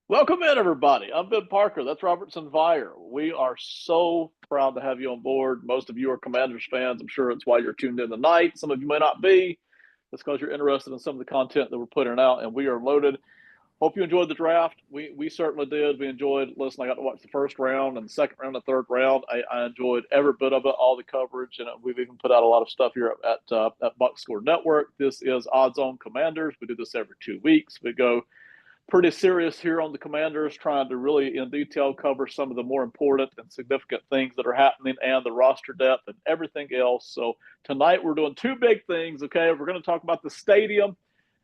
Welcome in, everybody. I'm Ben Parker. That's Robertson. We are so proud to have you on board. Most of you are Commanders fans. I'm sure it's why you're tuned in tonight. Some of you may not be. That's because you're interested in some of the content that we're putting out, and we are loaded. Hope you enjoyed the draft. We certainly did. We enjoyed. Listen, I got to watch the first round and the second round and the third round. I enjoyed every bit of it, all the coverage, and we've even put out a lot of stuff here at Buck Score Network. This is Odds On Commanders. We do this every 2 weeks. We go pretty serious here on the Commanders, trying to really in detail cover some of the more important and significant things that are happening and the roster depth and everything else. So tonight we're doing two big things. Okay, we're going to talk about the stadium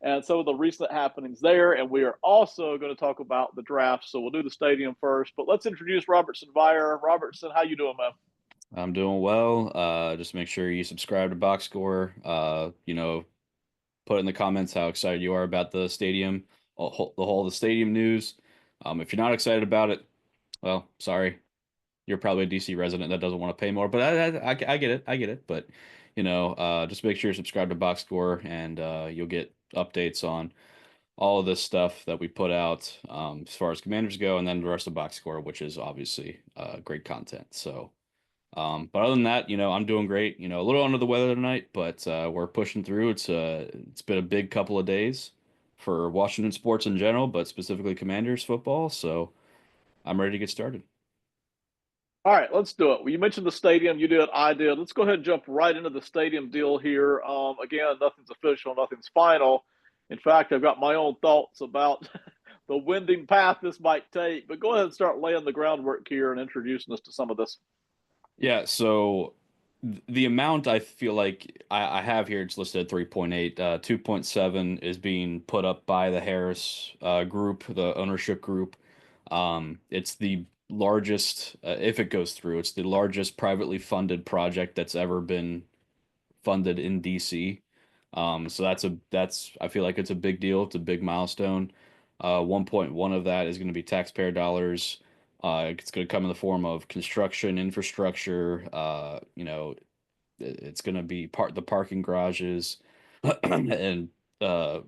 and some of the recent happenings there, and we are also going to talk about the draft. So we'll do the stadium first, but let's introduce Robertson Vire. Robertson, how you doing, man? I'm doing well. Just make sure you subscribe to Box Score. Put in the comments how excited you are about the stadium, the whole of the stadium news. If you're not excited about it, well, sorry, you're probably a DC resident that doesn't want to pay more. But I get it, I get it. But just make sure you subscribe to Box Score, and you'll get updates on all of this stuff that we put out as far as Commanders go, and then the rest of Box Score, which is obviously great content. So. But other than that, I'm doing great. A little under the weather tonight, but we're pushing through. It's been a big couple of days for Washington sports in general, but specifically Commanders football. So I'm ready to get started. All right, let's do it. Well, you mentioned the stadium. You did. I did. Let's go ahead and jump right into the stadium deal here. Again, nothing's official, nothing's final. In fact, I've got my own thoughts about the winding path this might take. But go ahead and start laying the groundwork here and introducing us to some of this. Yeah. So the amount I feel like I have here, it's listed at 3.8. 2.7 is being put up by the Harris group, the ownership group. It's the largest, if it goes through, it's the largest privately funded project that's ever been funded in DC. So that's I feel like it's a big deal. It's a big milestone. 1.1 of that is going to be taxpayer dollars. It's going to come in the form of construction infrastructure. It's going to be the parking garages, and uh,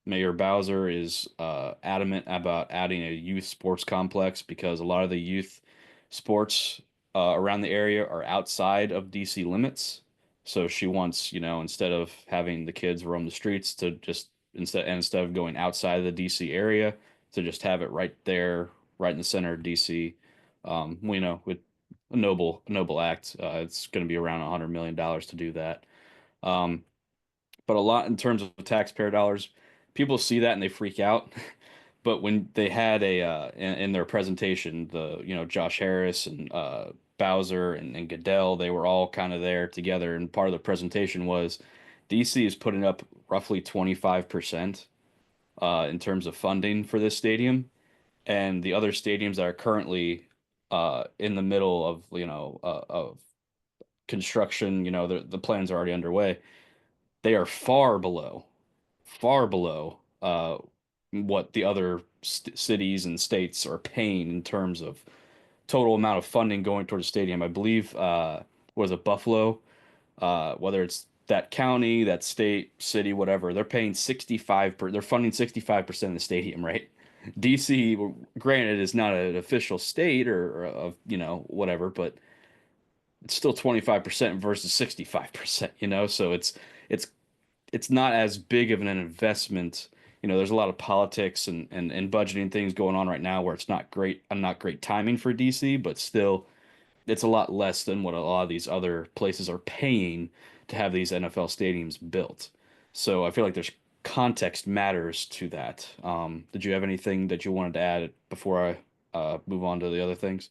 Mayor Bowser is adamant about adding a youth sports complex because a lot of the youth sports around the area are outside of DC limits. So she wants, instead of having the kids roam the streets to just instead of going outside of the DC area to just have it right there, right in the center of DC. With a noble act. It's going to be around $100 million to do that. Um, but a lot in terms of taxpayer dollars, people see that and they freak out. But when they had in their presentation, Josh Harris and Bowser and Goodell, they were all kind of there together, and part of the presentation was DC is putting up roughly 25% in terms of funding for this stadium, and the other stadiums that are currently in the middle of of construction, the plans are already underway. They are far below what the other cities and states are paying in terms of total amount of funding going toward the stadium. I believe was it Buffalo, whether it's that county, that state, city, whatever, they're funding 65% of the stadium, right? DC, granted, is not an official state or of whatever, but it's still 25% versus 65%, so it's it's not as big of an investment. There's a lot of politics and budgeting things going on right now where it's not great timing for DC, but still it's a lot less than what a lot of these other places are paying to have these NFL stadiums built. So I feel like there's context matters to that. Did you have anything that you wanted to add before I move on to the other things?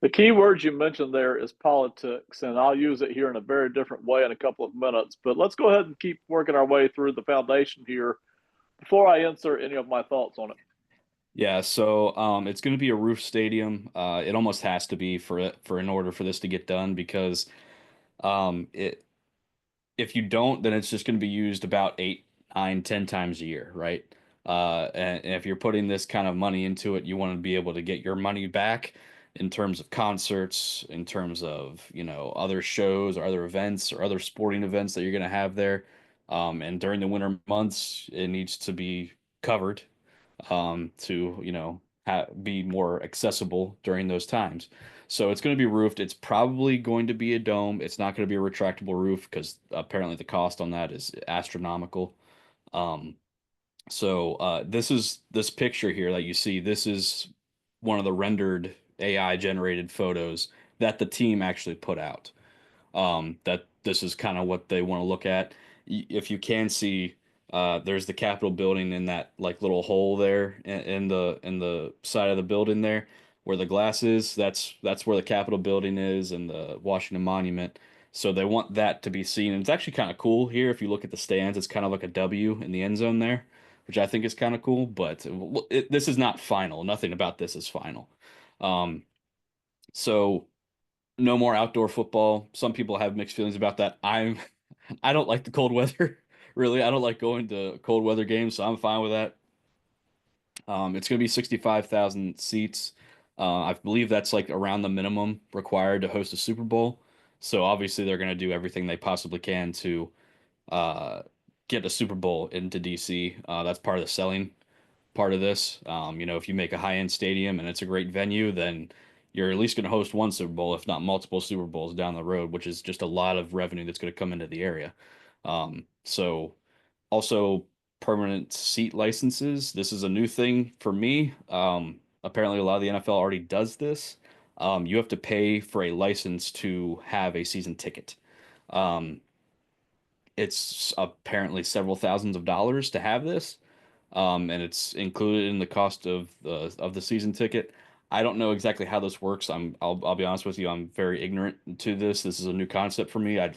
The key word you mentioned there is politics, and I'll use it here in a very different way in a couple of minutes. But let's go ahead and keep working our way through the foundation here before I insert any of my thoughts on it. Yeah, so it's going to be a roof stadium. It almost has to be for in order for this to get done because it if you don't, then it's just going to be used about 8, 9, 10 times a year, right? And if you're putting this kind of money into it, you want to be able to get your money back in terms of concerts, in terms of, other shows or other events or other sporting events that you're going to have there. And during the winter months, it needs to be covered to, be more accessible during those times. So it's going to be roofed. It's probably going to be a dome. It's not going to be a retractable roof because apparently the cost on that is astronomical. Um, this picture here that you see. This is one of the rendered AI generated photos that the team actually put out. That this is kind of what they want to look at. If you can see, there's the Capitol building in that like little hole there in the side of the building there where the glass is. That's where the Capitol building is and the Washington Monument. So they want that to be seen. And it's actually kind of cool here. If you look at the stands, it's kind of like a W in the end zone there, which I think is kind of cool. But this is not final. Nothing about this is final. Um, so no more outdoor football. Some people have mixed feelings about that. I don't like the cold weather. Really, I don't like going to cold weather games, so I'm fine with that. It's going to be 65,000 seats. I believe that's like around the minimum required to host a Super Bowl. So obviously they're going to do everything they possibly can to uh, get a Super Bowl into DC. That's part of the selling part of this. If you make a high-end stadium and it's a great venue, then you're at least going to host one Super Bowl, if not multiple Super Bowls down the road, which is just a lot of revenue that's going to come into the area. So also permanent seat licenses. This is a new thing for me. Apparently, a lot of the NFL already does this. You have to pay for a license to have a season ticket. Um, it's apparently several thousands of dollars to have this, and it's included in the cost of the season ticket. I don't know exactly how this works. I'll be honest with you. I'm very ignorant to this. This is a new concept for me. I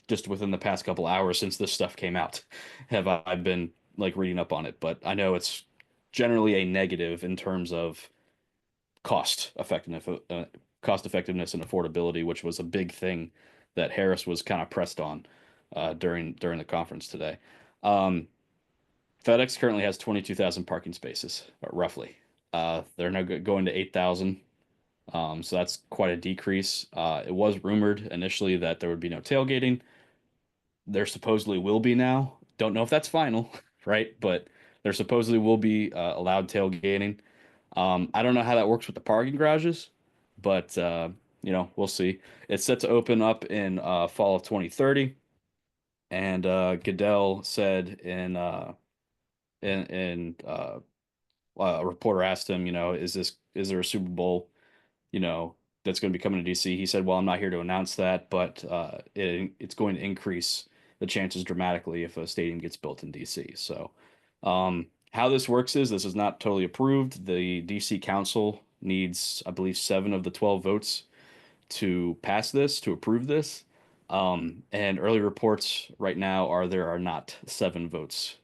just within the past couple hours since this stuff came out, have I been like reading up on it. But I know it's generally a negative in terms of cost effectiveness, cost effectiveness and affordability, which was a big thing that Harris was kind of pressed on during the conference today. Um, FedEx currently has 22,000 parking spaces, roughly. They're now going to 8,000. So that's quite a decrease. It was rumored initially that there would be no tailgating. There supposedly will be now. Don't know if that's final, right? But there supposedly will be allowed tailgating. I don't know how that works with the parking garages, but we'll see. It's set to open up in fall of 2030, and Goodell said in a reporter asked him, is there a Super Bowl, you know, that's going to be coming to DC? He said, well, I'm not here to announce that, but it's going to increase the chances dramatically if a stadium gets built in DC. So, how this works is this is not totally approved. The DC Council needs, I believe, 7 of the 12 votes to pass this, to approve this. And early reports right now are there are not 7 votes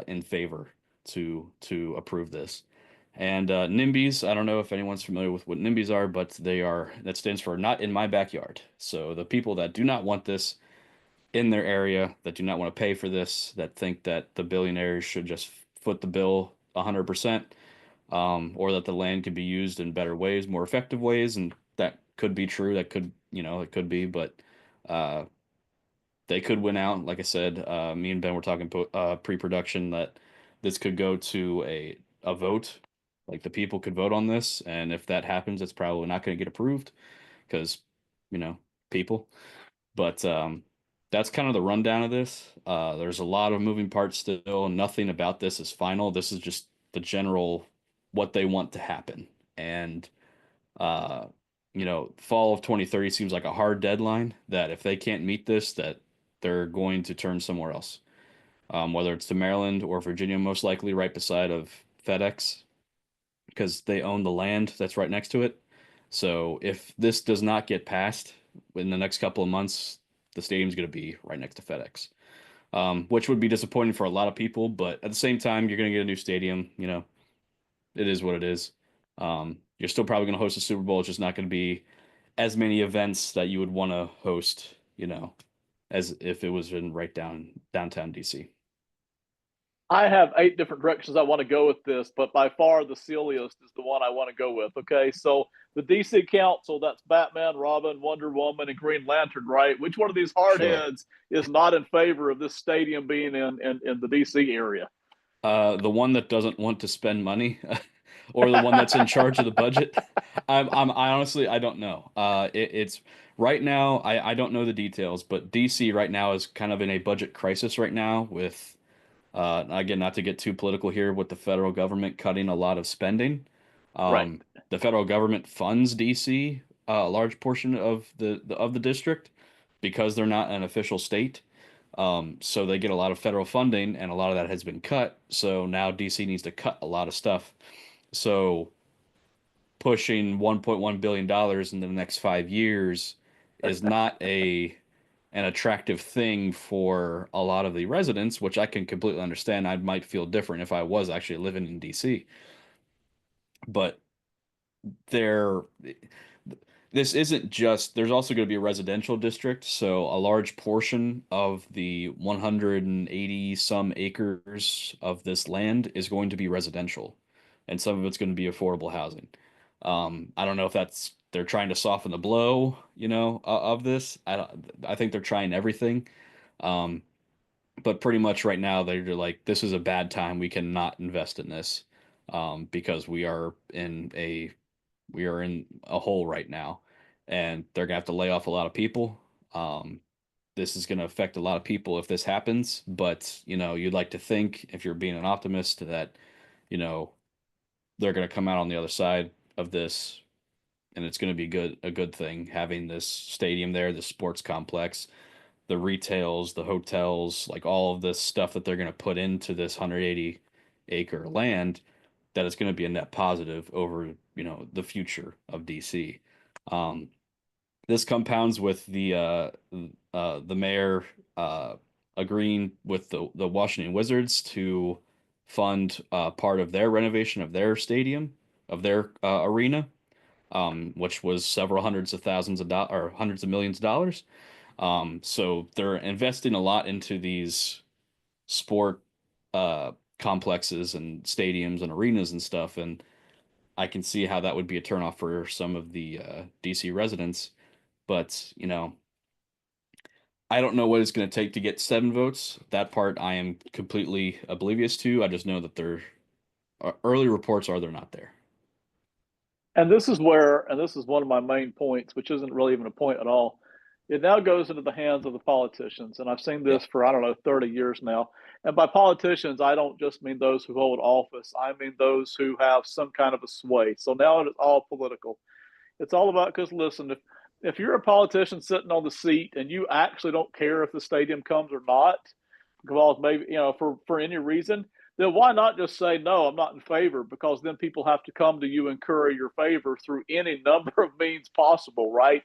in favor to approve this. And NIMBYs, I don't know if anyone's familiar with what NIMBYs are, but that stands for not in my backyard. So the people that do not want this in their area, that do not want to pay for this, that think that the billionaires should just foot the bill 100%, or that the land could be used in better ways, more effective ways, and that could be true. That could, it could be, but uh, they could win out. Like I said, me and Ben were talking pre-production that this could go to a vote. Like the people could vote on this, and if that happens, it's probably not going to get approved because, you know, people. But that's kind of the rundown of this. There's a lot of moving parts still. Nothing about this is final. This is just the general what they want to happen. And uh, fall of 2030 seems like a hard deadline that if they can't meet this, that they're going to turn somewhere else. Whether it's to Maryland or Virginia, most likely right beside of FedEx, because they own the land that's right next to it. So if this does not get passed in the next couple of months, the stadium's going to be right next to FedEx, which would be disappointing for a lot of people. But at the same time, you're going to get a new stadium. It is what it is. You're still probably going to host a Super Bowl. It's just not going to be as many events that you would want to host, as if it was in right downtown DC. I have 8 different directions I want to go with this, but by far the silliest is the one I want to go with. Okay, so the DC Council, that's Batman, Robin, Wonder Woman, and Green Lantern, right? Which one of these Sure. hardheads is not in favor of this stadium being in the DC area? The one that doesn't want to spend money. or the one that's in charge of the budget. I honestly, I don't know. It's right now, I don't know the details, but DC right now is kind of in a budget crisis right now with, again, not to get too political here, with the federal government cutting a lot of spending. Right. The federal government funds DC a large portion of the district because they're not an official state. So they get a lot of federal funding, and a lot of that has been cut. So now DC needs to cut a lot of stuff. So pushing $1.1 billion dollars into the next 5 years is not a an attractive thing for a lot of the residents, which I can completely understand. I might feel different if I was actually living in DC. But there this isn't just, there's also going to be a residential district, so a large portion of the 180 some acres of this land is going to be residential, and some of it's going to be affordable housing. I don't know if that's, they're trying to soften the blow, of this. I think they're trying everything. Um, but pretty much right now they're like, this is a bad time. We cannot invest in this, because we are in a hole right now, and they're gonna have to lay off a lot of people. Um, this is gonna affect a lot of people if this happens, but you'd like to think, if you're being an optimist, that you know they're gonna come out on the other side of this, and it's gonna be a good thing having this stadium there, the sports complex, the retails, the hotels, like all of this stuff that they're gonna put into this 180-acre land, that it's going to be a net positive over, the future of DC. Um, this compounds with the mayor agreeing with the Washington Wizards to fund part of their renovation of their stadium, of their arena, which was several hundreds of thousands of dollars or hundreds of millions of dollars. So they're investing a lot into these sport complexes and stadiums and arenas and stuff, and I can see how that would be a turnoff for some of the DC residents. But, I don't know what it's going to take to get 7 votes. That part I am completely oblivious to. I just know that early reports are they're not there. And this is one of my main points, which isn't really even a point at all. It now goes into the hands of the politicians. And I've seen Yeah. this for, I don't know, 30 years now. And by politicians, I don't just mean those who hold office, I mean those who have some kind of a sway. So now it's all political. It's all about, because listen, if you're a politician sitting on the seat and you actually don't care if the stadium comes or not, because maybe for any reason, then why not just say no? I'm not in favor, because then people have to come to you and curry your favor through any number of means possible, right?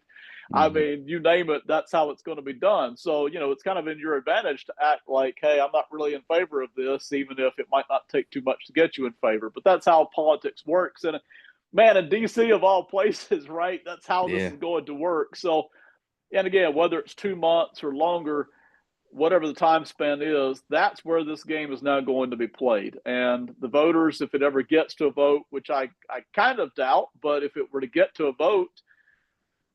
I Hmm. mean, you name it, that's how it's going to be done. So, it's kind of in your advantage to act like, hey, I'm not really in favor of this, even if it might not take too much to get you in favor. But that's how politics works. And man, in DC of all places, right? That's how this Yeah. is going to work. So, and again, whether it's 2 months or longer, whatever the time span is, that's where this game is now going to be played. And the voters, if it ever gets to a vote, which I kind of doubt, but if it were to get to a vote,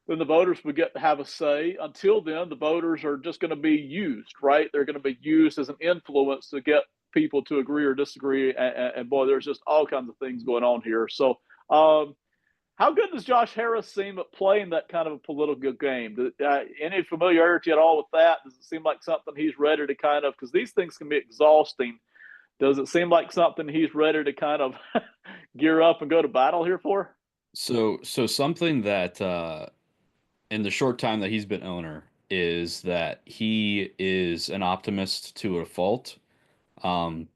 then the voters would get to have a say. Until then, the voters are just going to be used, right? They're going to be used as an influence to get people to agree or disagree. And boy, there's just all kinds of things going on here. So, how good does Josh Harris seem at playing that kind of a political game? Any familiarity at all with that? Does it seem like something he's ready to kind of, because these things can be exhausting. Does it seem like something he's ready to kind of gear up and go to battle here for? So something that in the short time that he's been owner is that he is an optimist to a fault. Um,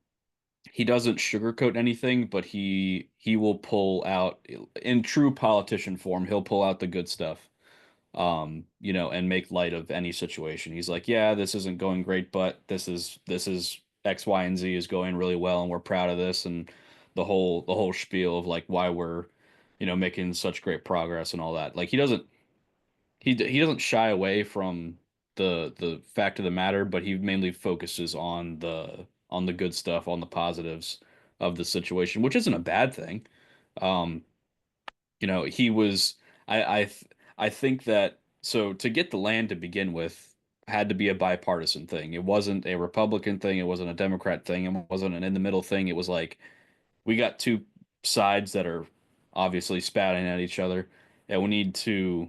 he doesn't sugarcoat anything, but he will pull out, in true politician form, he'll pull out the good stuff. And make light of any situation. He's like, yeah, this isn't going great, but this is X, Y, and Z is going really well, and we're proud of this, and the whole spiel of like why we're, making such great progress and all that. Like he doesn't shy away from the fact of the matter, but he mainly focuses on the good stuff, on the positives of the situation, which isn't a bad thing. Um, he was I think that, so to get the land to begin with had to be a bipartisan thing. It wasn't a Republican thing, it wasn't a Democrat thing, it wasn't an in the middle thing. It was like we got sides that are obviously spatting at each other, and we need to.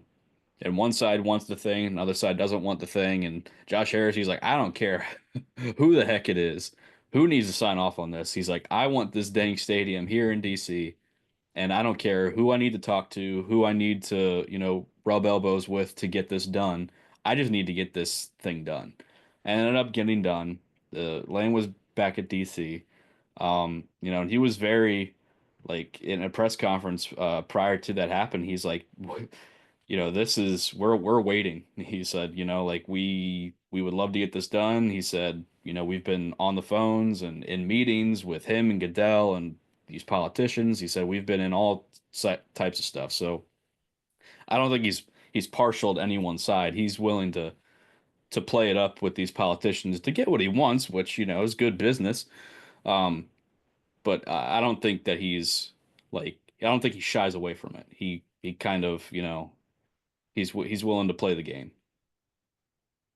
And one side wants the thing, another side doesn't want the thing. And Josh Harris, he's like, I don't care who the heck it is, who needs to sign off on this. He's like, I want this dang stadium here in DC, and I don't care who I need to talk to, who I need to, rub elbows with to get this done. I just need to get this thing done. And it ended up getting done. The Lane was back at DC. And he was very like in a press conference prior to that happen, he's like, this is we're waiting. He said, like we would love to get this done. He said, we've been on the phones and in meetings with him and Goodell and these politicians. He said we've been in all types of stuff. So I don't think he's partial to any one side. He's willing to play it up with these politicians to get what he wants, which is good business. Um, but I don't think that I don't think he shies away from it. He kind of he's willing to play the game.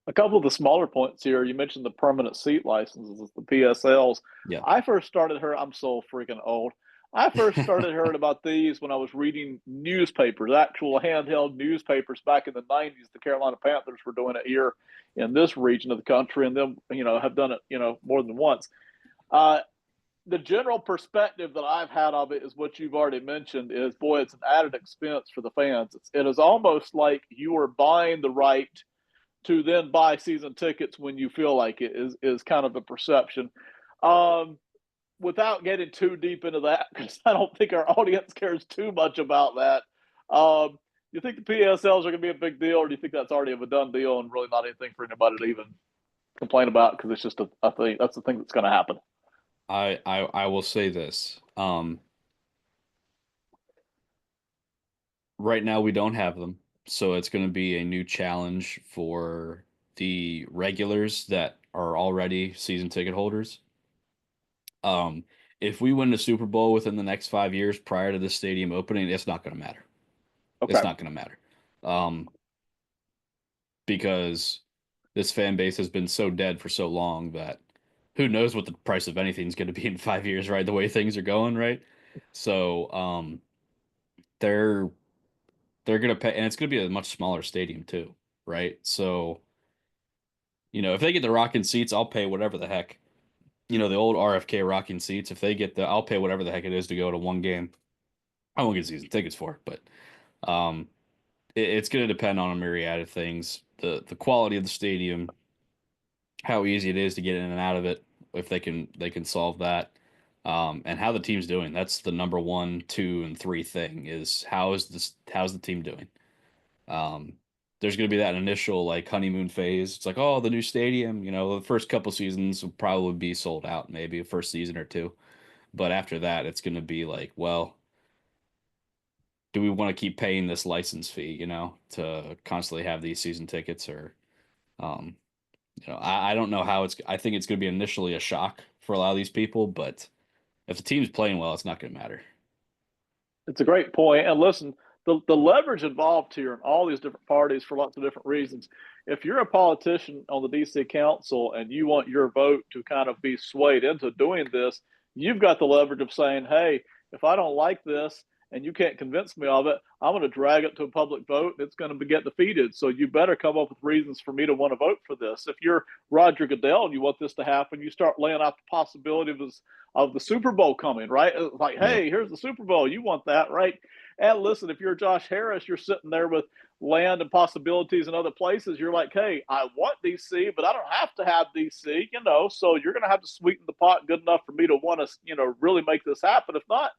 A couple of the smaller points here. You mentioned the permanent seat licenses, the PSLs. Yeah. I first started hearing. I'm so freaking old. I first started hearing about these when I was reading newspapers, actual handheld newspapers back in the '90s. The Carolina Panthers were doing it here in this region of the country, and then have done it more than once. The general perspective that I've had of it is what you've already mentioned. Is boy, it's an added expense for the fans. It is almost like you are buying the right to then buy season tickets when you feel like it is kind of the perception. Without getting too deep into that, because I don't think our audience cares too much about that. You think the PSLs are going to be a big deal, or do you think that's already a done deal and really not anything for anybody to even complain about because it's just a thing? That's the thing that's going to happen. I will say this. Right now we don't have them, so it's going to be a new challenge for the regulars that are already season ticket holders. Um, if we win the Super Bowl within the next 5 years prior to the stadium opening, it's not going to matter. It's Okay. not going to matter. Um, because this fan base has been so dead for so long that who knows what the price of anything is going to be in 5 years, right? The way things are going, right? So, they're they're going to pay, and it's going to be a much smaller stadium too, right? So, if they get the rocking seats, I'll pay whatever the heck. The old RFK rocking seats. If they get I'll pay whatever the heck it is to go to one game. I won't get season tickets for it, but it's going to depend on a myriad of things. The quality of the stadium, how easy it is to get in and out of it, if they can solve that, and how the team's doing. That's the number one, two, and three thing is how's the team doing. Um, there's going to be that initial like honeymoon phase. It's like, oh, the new stadium. The first couple seasons will probably be sold out, maybe a first season or two, but after that, it's going to be like, well, do we want to keep paying this license fee, to constantly have these season tickets, or um, I don't know how I think it's going to be initially a shock for a lot of these people, but if the team's playing well, it's not going to matter. It's a great point. And listen, the leverage involved here in all these different parties for lots of different reasons. If you're a politician on the DC Council and you want your vote to kind of be swayed into doing this, you've got the leverage of saying, hey, if I don't like this and you can't convince me of it, I'm going to drag it to a public vote and it's going to get defeated. So you better come up with reasons for me to want to vote for this. If you're Roger Goodell and you want this to happen, you start laying out the possibility of the Super Bowl coming, right? It's like, Yep. hey, here's the Super Bowl. You want that, right? And listen, if you're Josh Harris, you're sitting there with land and possibilities in other places. You're like, hey, I want DC, but I don't have to have DC, so you're going to have to sweeten the pot good enough for me to want to, really make this happen. If not,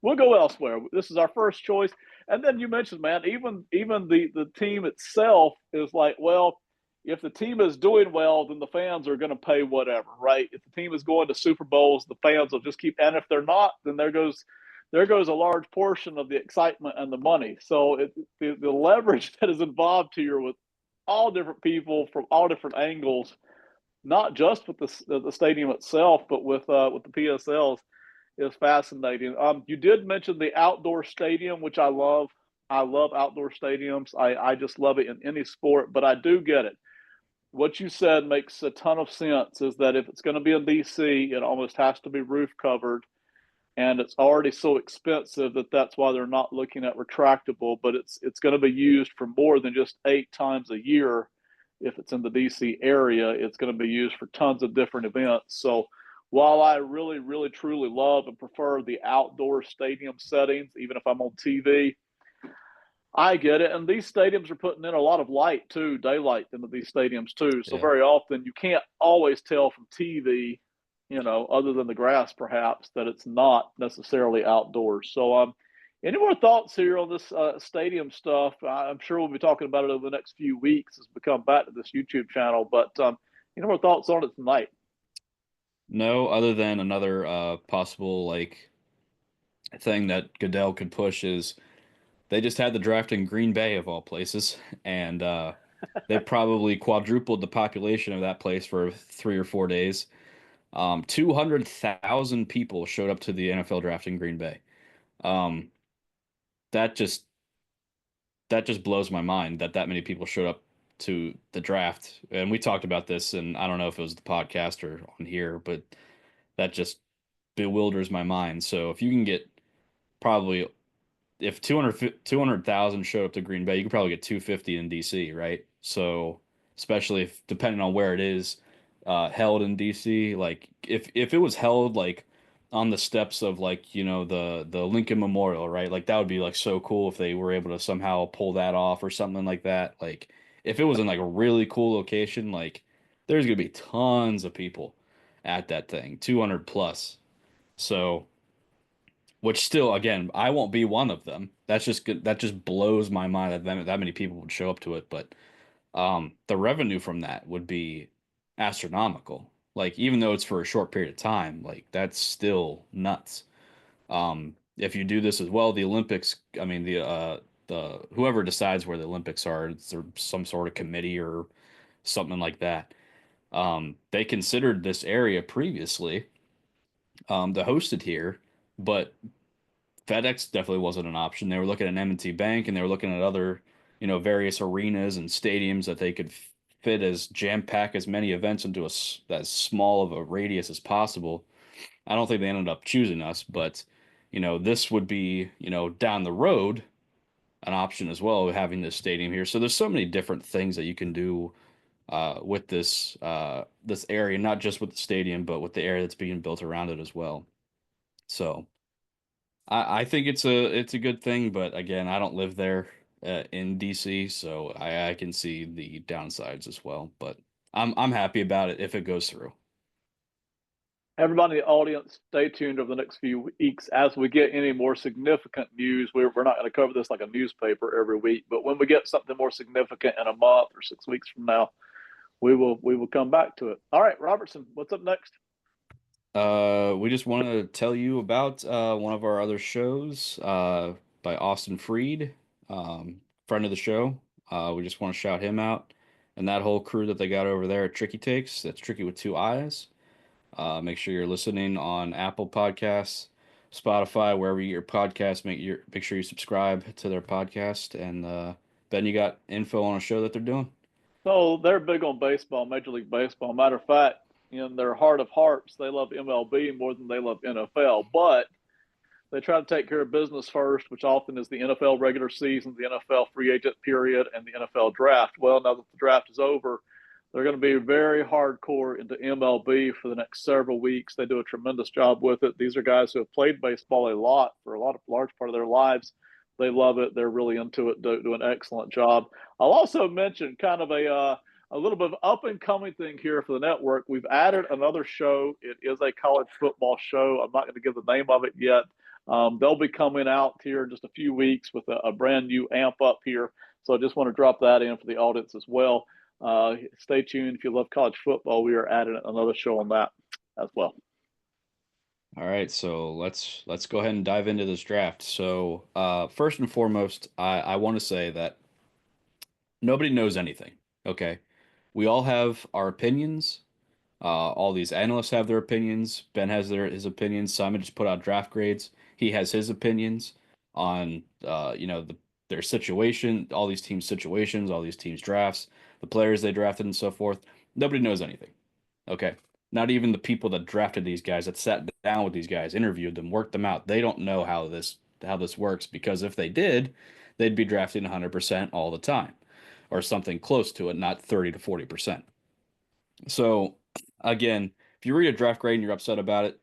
we'll go elsewhere. This is our first choice. And then you mentioned, man, even the team itself is like, well, if the team is doing well, then the fans are going to pay whatever, right? If the team is going to Super Bowls, the fans will just keep. And if they're not, then there goes a large portion of the excitement and the money. So the leverage that is involved here with all different people from all different angles, not just with the stadium itself, but with the PSLs, is fascinating. You did mention the outdoor stadium, which I love. I love outdoor stadiums. I just love it in any sport, but I do get it. What you said makes a ton of sense is that if it's going to be in DC, it almost has to be roof covered. and it's already so expensive that that's why they're not looking at retractable. But it's going to be used for more than just 8 times a year. If it's in the DC area, it's going to be used for tons of different events. So while I really, really, truly love and prefer the outdoor stadium settings, even if I'm on TV, I get it. And these stadiums are putting in a lot of light too, daylight into these stadiums too. So Yeah. very often you can't always tell from TV, other than the grass perhaps, that it's not necessarily outdoors. So, any more thoughts here on this stadium stuff? I'm sure we'll be talking about it over the next few weeks as we come back to this YouTube channel. But any more thoughts on it tonight? No, other than another possible like thing that Goodell could push is they just had the draft in Green Bay of all places, and they probably quadrupled the population of that place for 3 or 4 days. 200,000 people showed up to the NFL draft in Green Bay. Um, that just that just blows my mind that that many people showed up to the draft. And we talked about this, and I don't know if it was the podcast or on here, but that just bewilders my mind. So if you can get probably if 200,000 showed up to Green Bay, you could probably get 250 in DC, right? So especially if depending on where it is held in DC, like if it was held like on the steps of like the Lincoln Memorial, right? Like that would be like so cool if they were able to somehow pull that off or something like that. Like if it was in like a really cool location, like there's gonna be tons of people at that thing, 200 plus. So which still, again, I won't be one of them. That's just good. That just blows my mind that many people would show up to it. But the revenue from that would be astronomical. Like even though it's for a short period of time, like that's still nuts. If you do this as well, the Olympics. I mean the whoever decides where the Olympics are, it's some sort of committee or something like that. They considered this area previously to host it here, but FedEx definitely wasn't an option. They were looking at M&T Bank and they were looking at other, various arenas and stadiums that they could fit as jam pack as many events into as small of a radius as possible. I don't think they ended up choosing us, but this would be, down the road an option as well, having this stadium here. So there's so many different things that you can do with this area, not just with the stadium, but with the area that's being built around it as well. So. I think it's a good thing, but again, I don't live there in DC, so I can see the downsides as well. But I'm happy about it if it goes through. Everybody in the audience, stay tuned over the next few weeks as we get any more significant news. We're not going to cover this like a newspaper every week, but when we get something more significant in a month or 6 weeks from now, we will come back to it. All right, Robertson, what's up next? We just want to tell you about one of our other shows by Austin Freed, friend of the show. We just want to shout him out and that whole crew that they got over there at Tricky Takes. That's Tricky with two eyes. Make sure you're listening on Apple Podcasts, Spotify, wherever you get your podcasts. Make sure you subscribe to their podcast. And Ben, you got info on a show that they're doing? So they're big on baseball, Major League Baseball. Matter of fact, in their heart of hearts, they love MLB more than they love NFL. But they try to take care of business first, which often is the NFL regular season, the NFL free agent period, and the NFL draft. Well, now that the draft is over, they're going to be very hardcore into MLB for the next several weeks. They do a tremendous job with it. These are guys who have played baseball a lot for a large part of their lives. They love it. They're really into it. Do an excellent job. I'll also mention kind of a little bit of up and coming thing here for the network. We've added another show. It is a college football show. I'm not going to give the name of it yet. They'll be coming out here in just a few weeks with a brand new amp up here. So I just want to drop that in for the audience as well. Stay tuned. If you love college football, we are adding another show on that as well. All right, so let's go ahead and dive into this draft. So first and foremost, I want to say that nobody knows anything. Okay, we all have our opinions. All these analysts have their opinions. Ben has his opinions. Simon just put out draft grades. He has his opinions on their situation, all these teams' situations, all these teams' drafts, the players they drafted, and so forth. Nobody knows anything. Okay. Not even the people that drafted these guys, that sat down with these guys, interviewed them, worked them out. They don't know how this works, because if they did, they'd be drafting 100% all the time, or something close to it, not 30 to 40%. So again, if you read a draft grade and you're upset about it,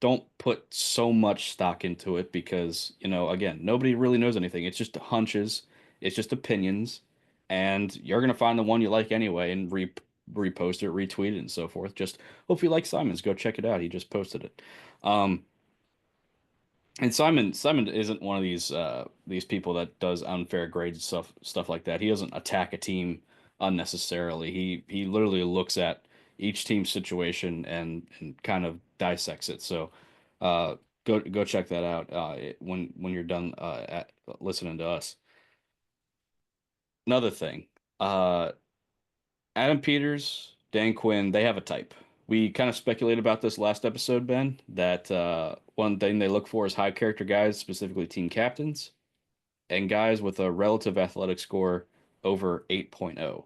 don't put so much stock into it, because, again, nobody really knows anything. It's just hunches, it's just opinions, and you're going to find the one you like anyway and repost it, retweet it, and so forth. Just hope you like Simon's. Go check it out. He just posted it. Um, and Simon isn't one of these people that does unfair grades and stuff like that. He doesn't attack a team unnecessarily. He literally looks at each team's situation and kind of dissects it. So uh go check that out when you're done listening to us. Another thing, uh Adam Peters, Dan Quinn, they have a type. We kind of speculated about this last episode, Ben, that one thing they look for is high character guys, specifically team captains, and guys with a relative athletic score over 8.0.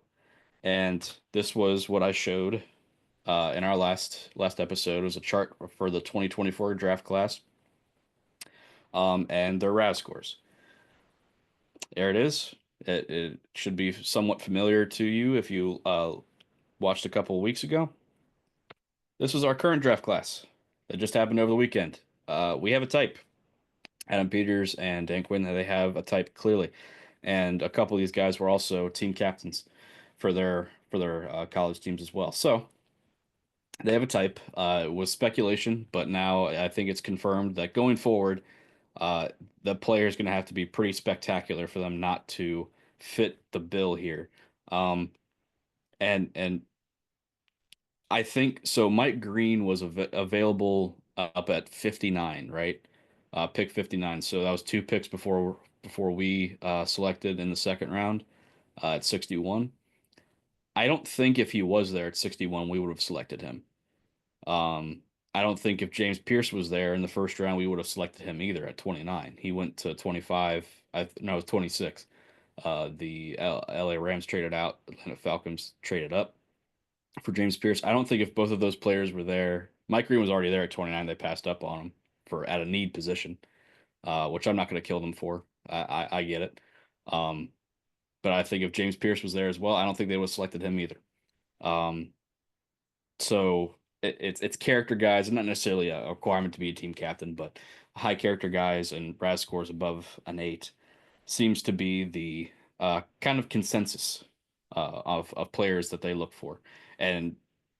And this was what I showed in our last episode. It was a chart for the 2024 draft class, and their RAS scores. There it is. It should be somewhat familiar to you if you watched a couple of weeks ago. This was our current draft class that just happened over the weekend. We have a type. Adam Peters and Dan Quinn, they have a type clearly, and a couple of these guys were also team captains for their college teams as well. So they have a type. It was speculation, but now I think it's confirmed that going forward, uh, the player is going to have to be pretty spectacular for them not to fit the bill here. Um, and I think so. Mike Green was available up at 59, right? Pick 59. So that was two picks before we selected in the second round at 61. I don't think if he was there at 61, we would have selected him. Um, I don't think if James Pierce was there in the first round, we would have selected him either at 29. He went to 25. No, it was 26. The LA Rams traded out. Atlanta Falcons traded up for James Pierce. I don't think if both of those players were there, Mike Green was already there at 29. They passed up on him for at a need position, which I'm not going to kill them for. I get it. Um, but I think if James Pierce was there as well, I don't think they would have selected him either. Um, so it's character guys, and not necessarily a requirement to be a team captain, but high character guys and RAS scores above an 8 seems to be the kind of consensus of players that they look for. And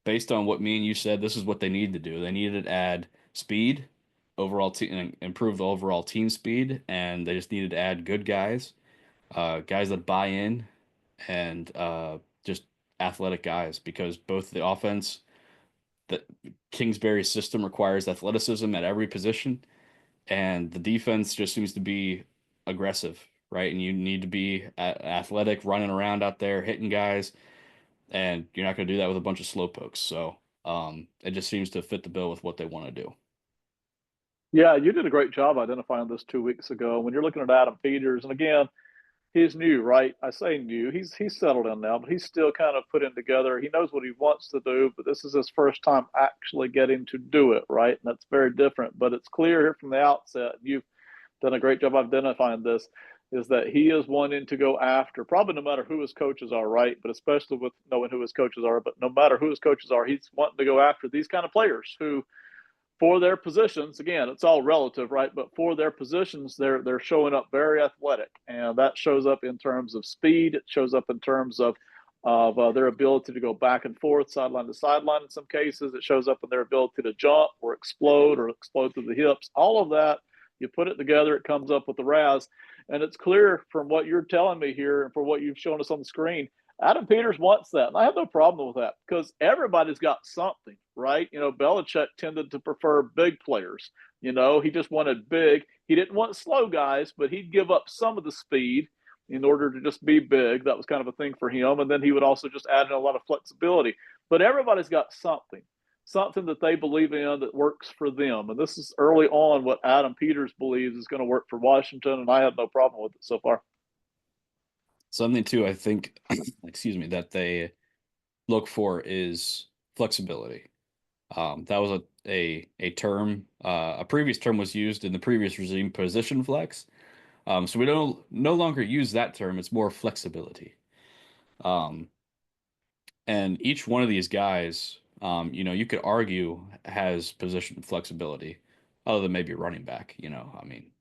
based on what me and you said, this is what they need to do. They needed to add speed, overall team, improve the overall team speed, and they just needed to add good guys, guys that buy in, and just athletic guys, because both the offense, the Kingsbury's system requires athleticism at every position, and the defense just seems to be aggressive, right? And you need to be athletic, running around out there, hitting guys, and you're not going to do that with a bunch of slowpokes. So it just seems to fit the bill with what they want to do. Yeah, you did a great job identifying this 2 weeks ago. When you're looking at Adam Peters, and again, he's new, right? I say new. He's settled in now, but he's still kind of putting together. He knows what he wants to do, but this is his first time actually getting to do it, right? And that's very different. But it's clear here from the outset, you've done a great job identifying this, is that he is wanting to go after, probably no matter who his coaches are, right? But especially with knowing who his coaches are, but no matter who his coaches are, he's wanting to go after these kind of players who, for their positions, again, it's all relative, right? But for their positions, they're showing up very athletic, and that shows up in terms of speed. It shows up in terms of their ability to go back and forth, sideline to sideline. In some cases, it shows up in their ability to jump or explode through the hips. All of that, you put it together, it comes up with the RAS, and it's clear from what you're telling me here and for what you've shown us on the screen. Adam Peters wants that. And I have no problem with that because everybody's got something, right? Belichick tended to prefer big players. He just wanted big. He didn't want slow guys, but he'd give up some of the speed in order to just be big. That was kind of a thing for him. And then he would also just add in a lot of flexibility. But everybody's got something that they believe in that works for them. And this is early on what Adam Peters believes is going to work for Washington. And I have no problem with it so far. Something too, I think, excuse me, that they look for is flexibility. That was a term. A previous term was used in the previous regime, position flex. So we don't no longer use that term. It's more flexibility. Um, and each one of these guys, you could argue has position flexibility, other than maybe running back. I mean,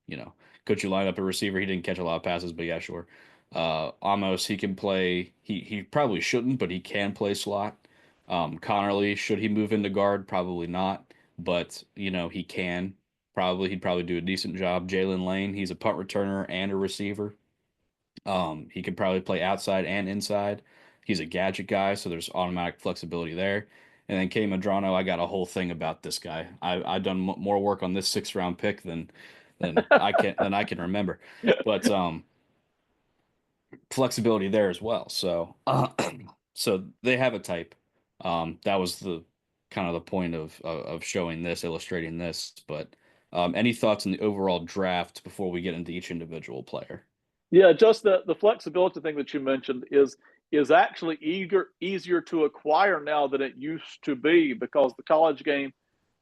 could you line up a receiver? He didn't catch a lot of passes, but yeah, sure. Amos, he can play. He probably shouldn't, but he can play slot. Connerly, should he move into guard? Probably not, but he can. He'd probably do a decent job. Jalen Lane, he's a punt returner and a receiver. He can probably play outside and inside. He's a gadget guy, so there's automatic flexibility there. And then K Madrano, I got a whole thing about this guy. I've done more work on this 6th round pick than I can remember, but flexibility there as well. So so they have a type. That was the kind of the point of showing this, illustrating this. But any thoughts on the overall draft before we get into each individual player? Yeah, just the flexibility thing that you mentioned is actually easier to acquire now than it used to be because the college game,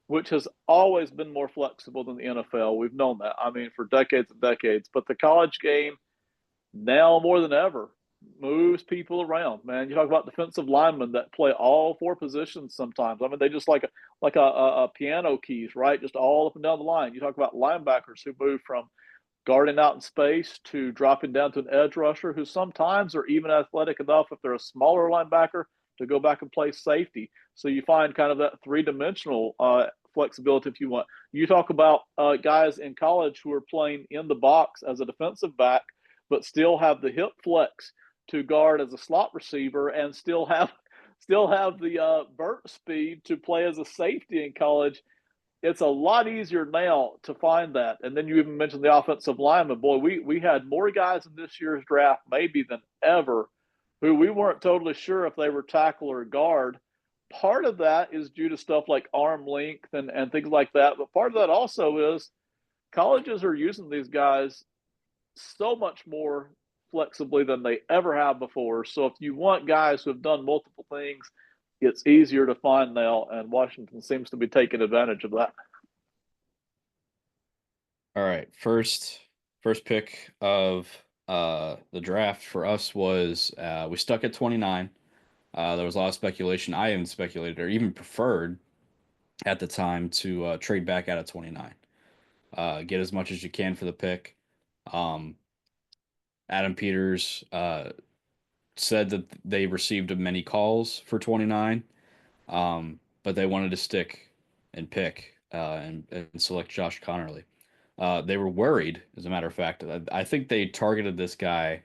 which has always been more flexible than the NFL, we've known that. I mean, for decades and decades, but the college game now more than ever moves people around. Man, you talk about defensive linemen that play all four positions sometimes. I mean, they just like a piano keys, right? Just all up and down the line. You talk about linebackers who move from guarding out in space to dropping down to an edge rusher who sometimes are even athletic enough if they're a smaller linebacker to go back and play safety. So you find kind of that three-dimensional flexibility if you want. You talk about guys in college who are playing in the box as a defensive back, but still have the hip flex to guard as a slot receiver and still have the burst speed to play as a safety in college. It's a lot easier now to find that. And then you even mentioned the offensive lineman. Boy, we had more guys in this year's draft maybe than ever who we weren't totally sure if they were tackle or guard. Part of that is due to stuff like arm length and things like that. But part of that also is colleges are using these guys so much more flexibly than they ever have before. So if you want guys who have done multiple things, it's easier to find now, and Washington seems to be taking advantage of that. All right, first pick of the draft for us was we stuck at 29. There was a lot of speculation. I even speculated or even preferred at the time to trade back out of 29. Get as much as you can for the pick. Um, Adam Peters said that they received many calls for 29, but they wanted to stick and pick and select Josh Connerly. They were worried, as a matter of fact. I think they targeted this guy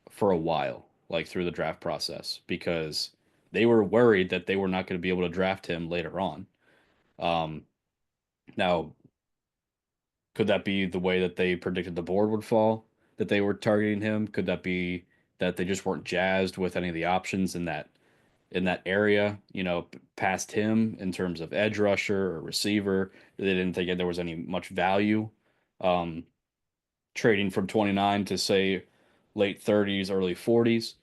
for a while, like through the draft process, because they were worried that they were not going to be able to draft him later on. Um, Now, could that be the way that they predicted the board would fall? That they were targeting him? Could that be that they just weren't jazzed with any of the options in that area, past him in terms of edge rusher or receiver? They didn't think there was any much value. Um, Trading from 29 to say late 30s, early 40s.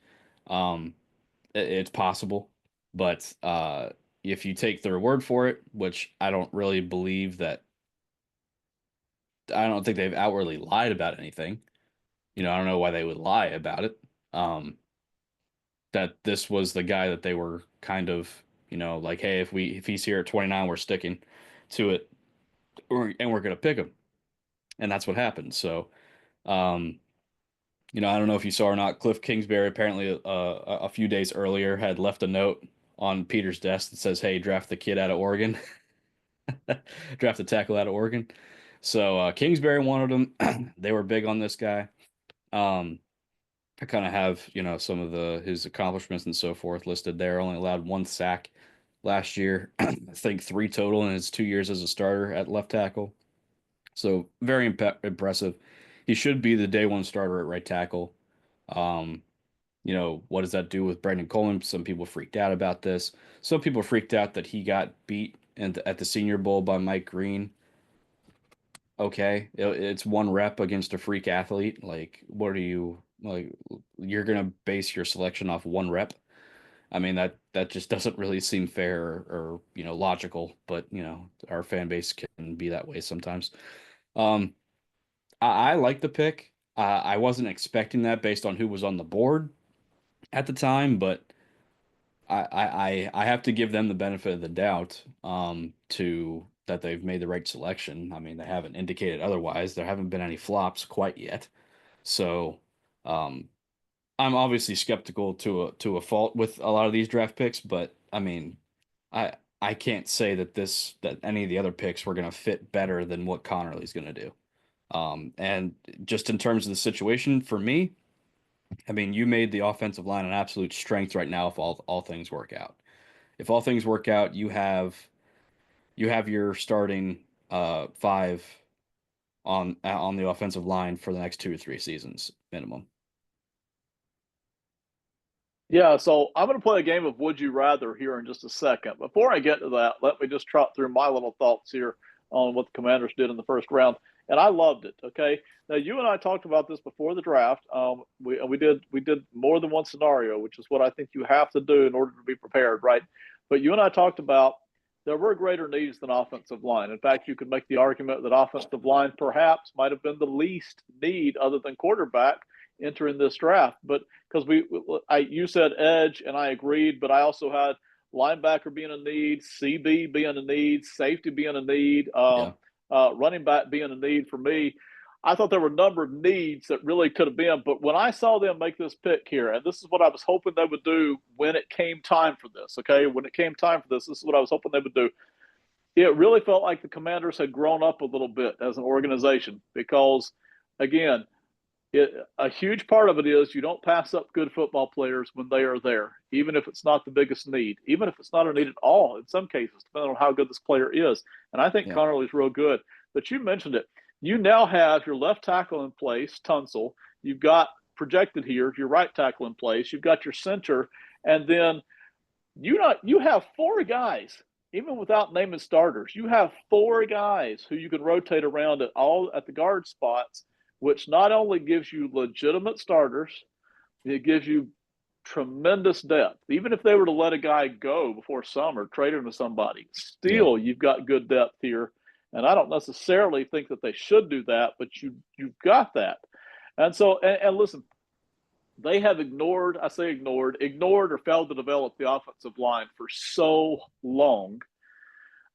Um, it's possible, but if you take their word for it, which I don't really believe that, I don't think they've outwardly lied about anything. I don't know why they would lie about it. Um, that this was the guy that they were kind of, like, hey, if he's here at 29, we're sticking to it, and we're gonna pick him, and that's what happened. So, um, I don't know if you saw or not. Cliff Kingsbury apparently a few days earlier had left a note on Peter's desk that says, "Hey, draft the kid out of Oregon, draft the tackle out of Oregon." So Kingsbury wanted him. They were big on this guy. Um, I kind of have, some of his accomplishments and so forth listed there. Only allowed one sack last year. I think three total in his 2 years as a starter at left tackle. So very impressive. He should be the day one starter at right tackle. Um, what does that do with Brandon Coleman? Some people freaked out about this. Some people freaked out that he got beat at the Senior Bowl by Mike Green. Okay, it's one rep against a freak athlete. Like, what are you like? You're gonna base your selection off one rep. I mean that just doesn't really seem fair or logical, but our fan base can be that way sometimes. Um, I like the pick. I wasn't expecting that based on who was on the board at the time, but I have to give them the benefit of the doubt to that they've made the right selection. I mean, they haven't indicated otherwise. There haven't been any flops quite yet. So um, I'm obviously skeptical to a fault with a lot of these draft picks, but I mean, I can't say that any of the other picks were going to fit better than what Connerly's going to do. And just in terms of the situation for me, I mean, you made the offensive line an absolute strength right now if all things work out. If all things work out, you have your starting five on the offensive line for the next 2 or 3 seasons minimum. Yeah, so I'm going to play a game of Would You Rather here in just a second. Before I get to that, let me just trot through my little thoughts here on what the Commanders did in the first round, and I loved it. Okay, now you and I talked about this before the draft. We did more than one scenario, which is what I think you have to do in order to be prepared, right? But you and I talked about there were greater needs than offensive line. In fact, you could make the argument that offensive line perhaps might have been the least need other than quarterback entering this draft, but because you said edge, and I agreed, but I also had linebacker being a need, CB being a need, safety being a need, Yeah. running back being a need for me. I thought there were a number of needs that really could have been, but when I saw them make this pick here, and this is what I was hoping they would do when it came time for this, okay? When it came time for this is what I was hoping they would do. It really felt like the Commanders had grown up a little bit as an organization because, again, a huge part of it is you don't pass up good football players when they are there, even if it's not the biggest need, even if it's not a need at all in some cases, depending on how good this player is. And I think Yeah. Connerly's real good. But you mentioned it. You now have your left tackle in place, Tunsil. You've got projected here your right tackle in place. You've got your center, and then you have four guys, even without naming starters. You have four guys who you can rotate around at the guard spots, which not only gives you legitimate starters, it gives you tremendous depth. Even if they were to let a guy go before summer, trade him to somebody, Yeah. still you've got good depth here. And I don't necessarily think that they should do that, but you've got that. And so, and listen, they have ignored or failed to develop the offensive line for so long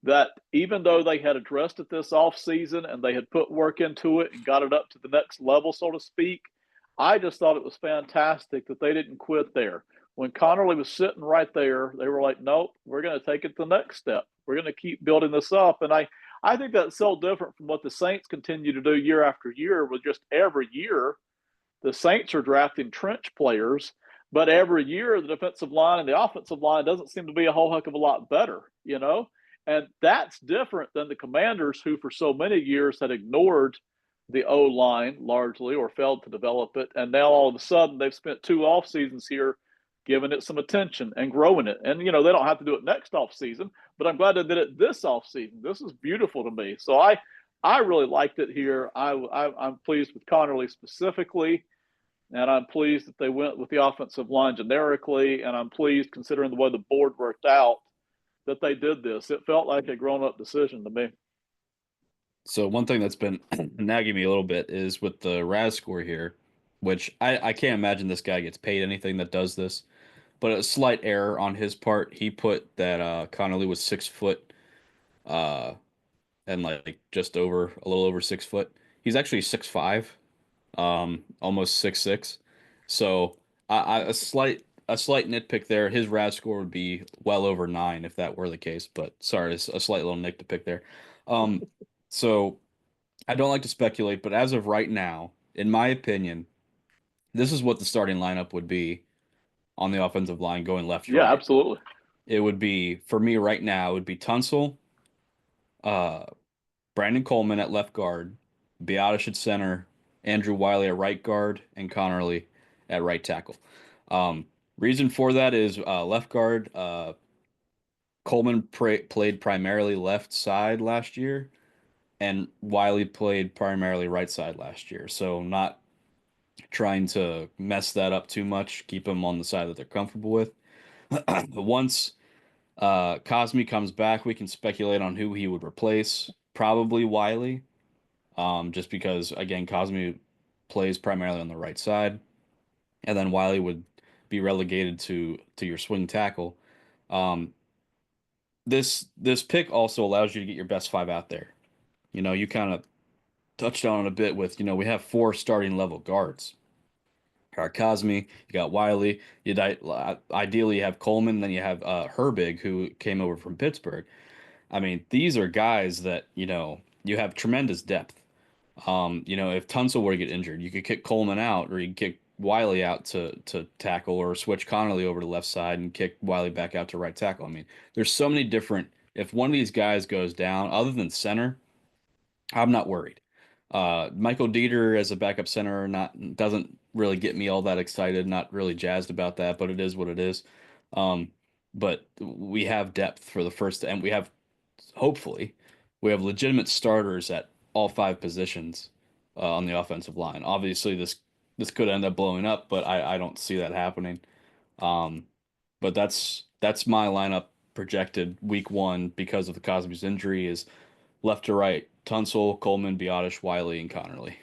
that even though they had addressed it this offseason and they had put work into it and got it up to the next level, so to speak, I just thought it was fantastic that they didn't quit there. When Connerly was sitting right there, they were like, nope, we're going to take it to the next step. We're going to keep building this up. And I think that's so different from what the Saints continue to do year after year with just every year the Saints are drafting trench players, but every year the defensive line and the offensive line doesn't seem to be a whole heck of a lot better, you know? And that's different than the Commanders, who for so many years had ignored the O line largely or failed to develop it. And now all of a sudden they've spent 2 off seasons here giving it some attention and growing it. And, they don't have to do it next off season, but I'm glad they did it this off season. This is beautiful to me. So I really liked it here. I'm pleased with Connerly specifically. And I'm pleased that they went with the offensive line generically. And I'm pleased, considering the way the board worked out, that they did this. It felt like a grown up decision to me. So one thing that's been nagging me a little bit is with the RAS score here, which I can't imagine this guy gets paid anything that does this, but a slight error on his part. He put that Connolly was 6 foot uh and like just over a little over 6 foot. He's actually 6'5", almost 6'6". So a slight nitpick there. His RAS score would be well over 9 if that were the case. But sorry, it's a slight little nick to pick there. So I don't like to speculate, but as of right now, in my opinion, this is what the starting lineup would be on the offensive line going left to Yeah, right. absolutely. It would be for me right now. It would be Tunsil, uh, Brandon Coleman at left guard, Biotish at center, Andrew Wiley at right guard, and Connerly at right tackle. Reason for that is left guard. Coleman played primarily left side last year, and Wiley played primarily right side last year. So not trying to mess that up too much, keep them on the side that they're comfortable with. Once Cosme comes back, we can speculate on who he would replace. Probably Wiley, just because again Cosme plays primarily on the right side, and then Wiley would be relegated to your swing tackle. Um, this pick also allows you to get your best five out there. You kind of touched on it a bit with, we have four starting level guards. You got Cosme, you got Wiley, ideally you have Coleman, then you have Herbig, who came over from Pittsburgh. I mean, these are guys that, you have tremendous depth. If Tunsil were to get injured, you could kick Coleman out, or you could kick Wiley out to tackle, or switch Connolly over to left side and kick Wiley back out to right tackle. I mean, there's so many different. If one of these guys goes down, other than center, I'm not worried. Michael Dieter as a backup center not doesn't really get me all that excited. Not really jazzed about that, but it is what it is. Um, but we have depth for the first, and hopefully we have legitimate starters at all five positions on the offensive line. Obviously, this could end up blowing up, but I don't see that happening. Um, but that's my lineup projected week one because of the Cosby's injury is left to right: Tunsil, Coleman, Biotish, Wiley, and Connerly.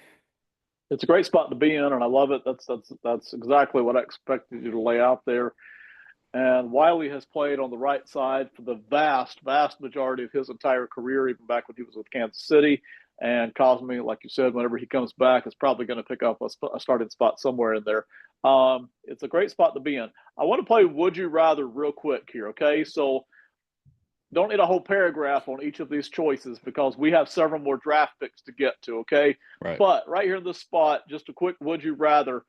It's a great spot to be in, and I love it. That's exactly what I expected you to lay out there. And Wiley has played on the right side for the vast majority of his entire career, even back when he was with Kansas City. And Cosme, like you said, whenever he comes back, is probably going to pick up a starting spot somewhere in there. It's a great spot to be in. I want to play Would You Rather real quick here, okay? So don't need a whole paragraph on each of these choices because we have several more draft picks to get to, okay? Right. But right here in this spot, just a quick Would You Rather.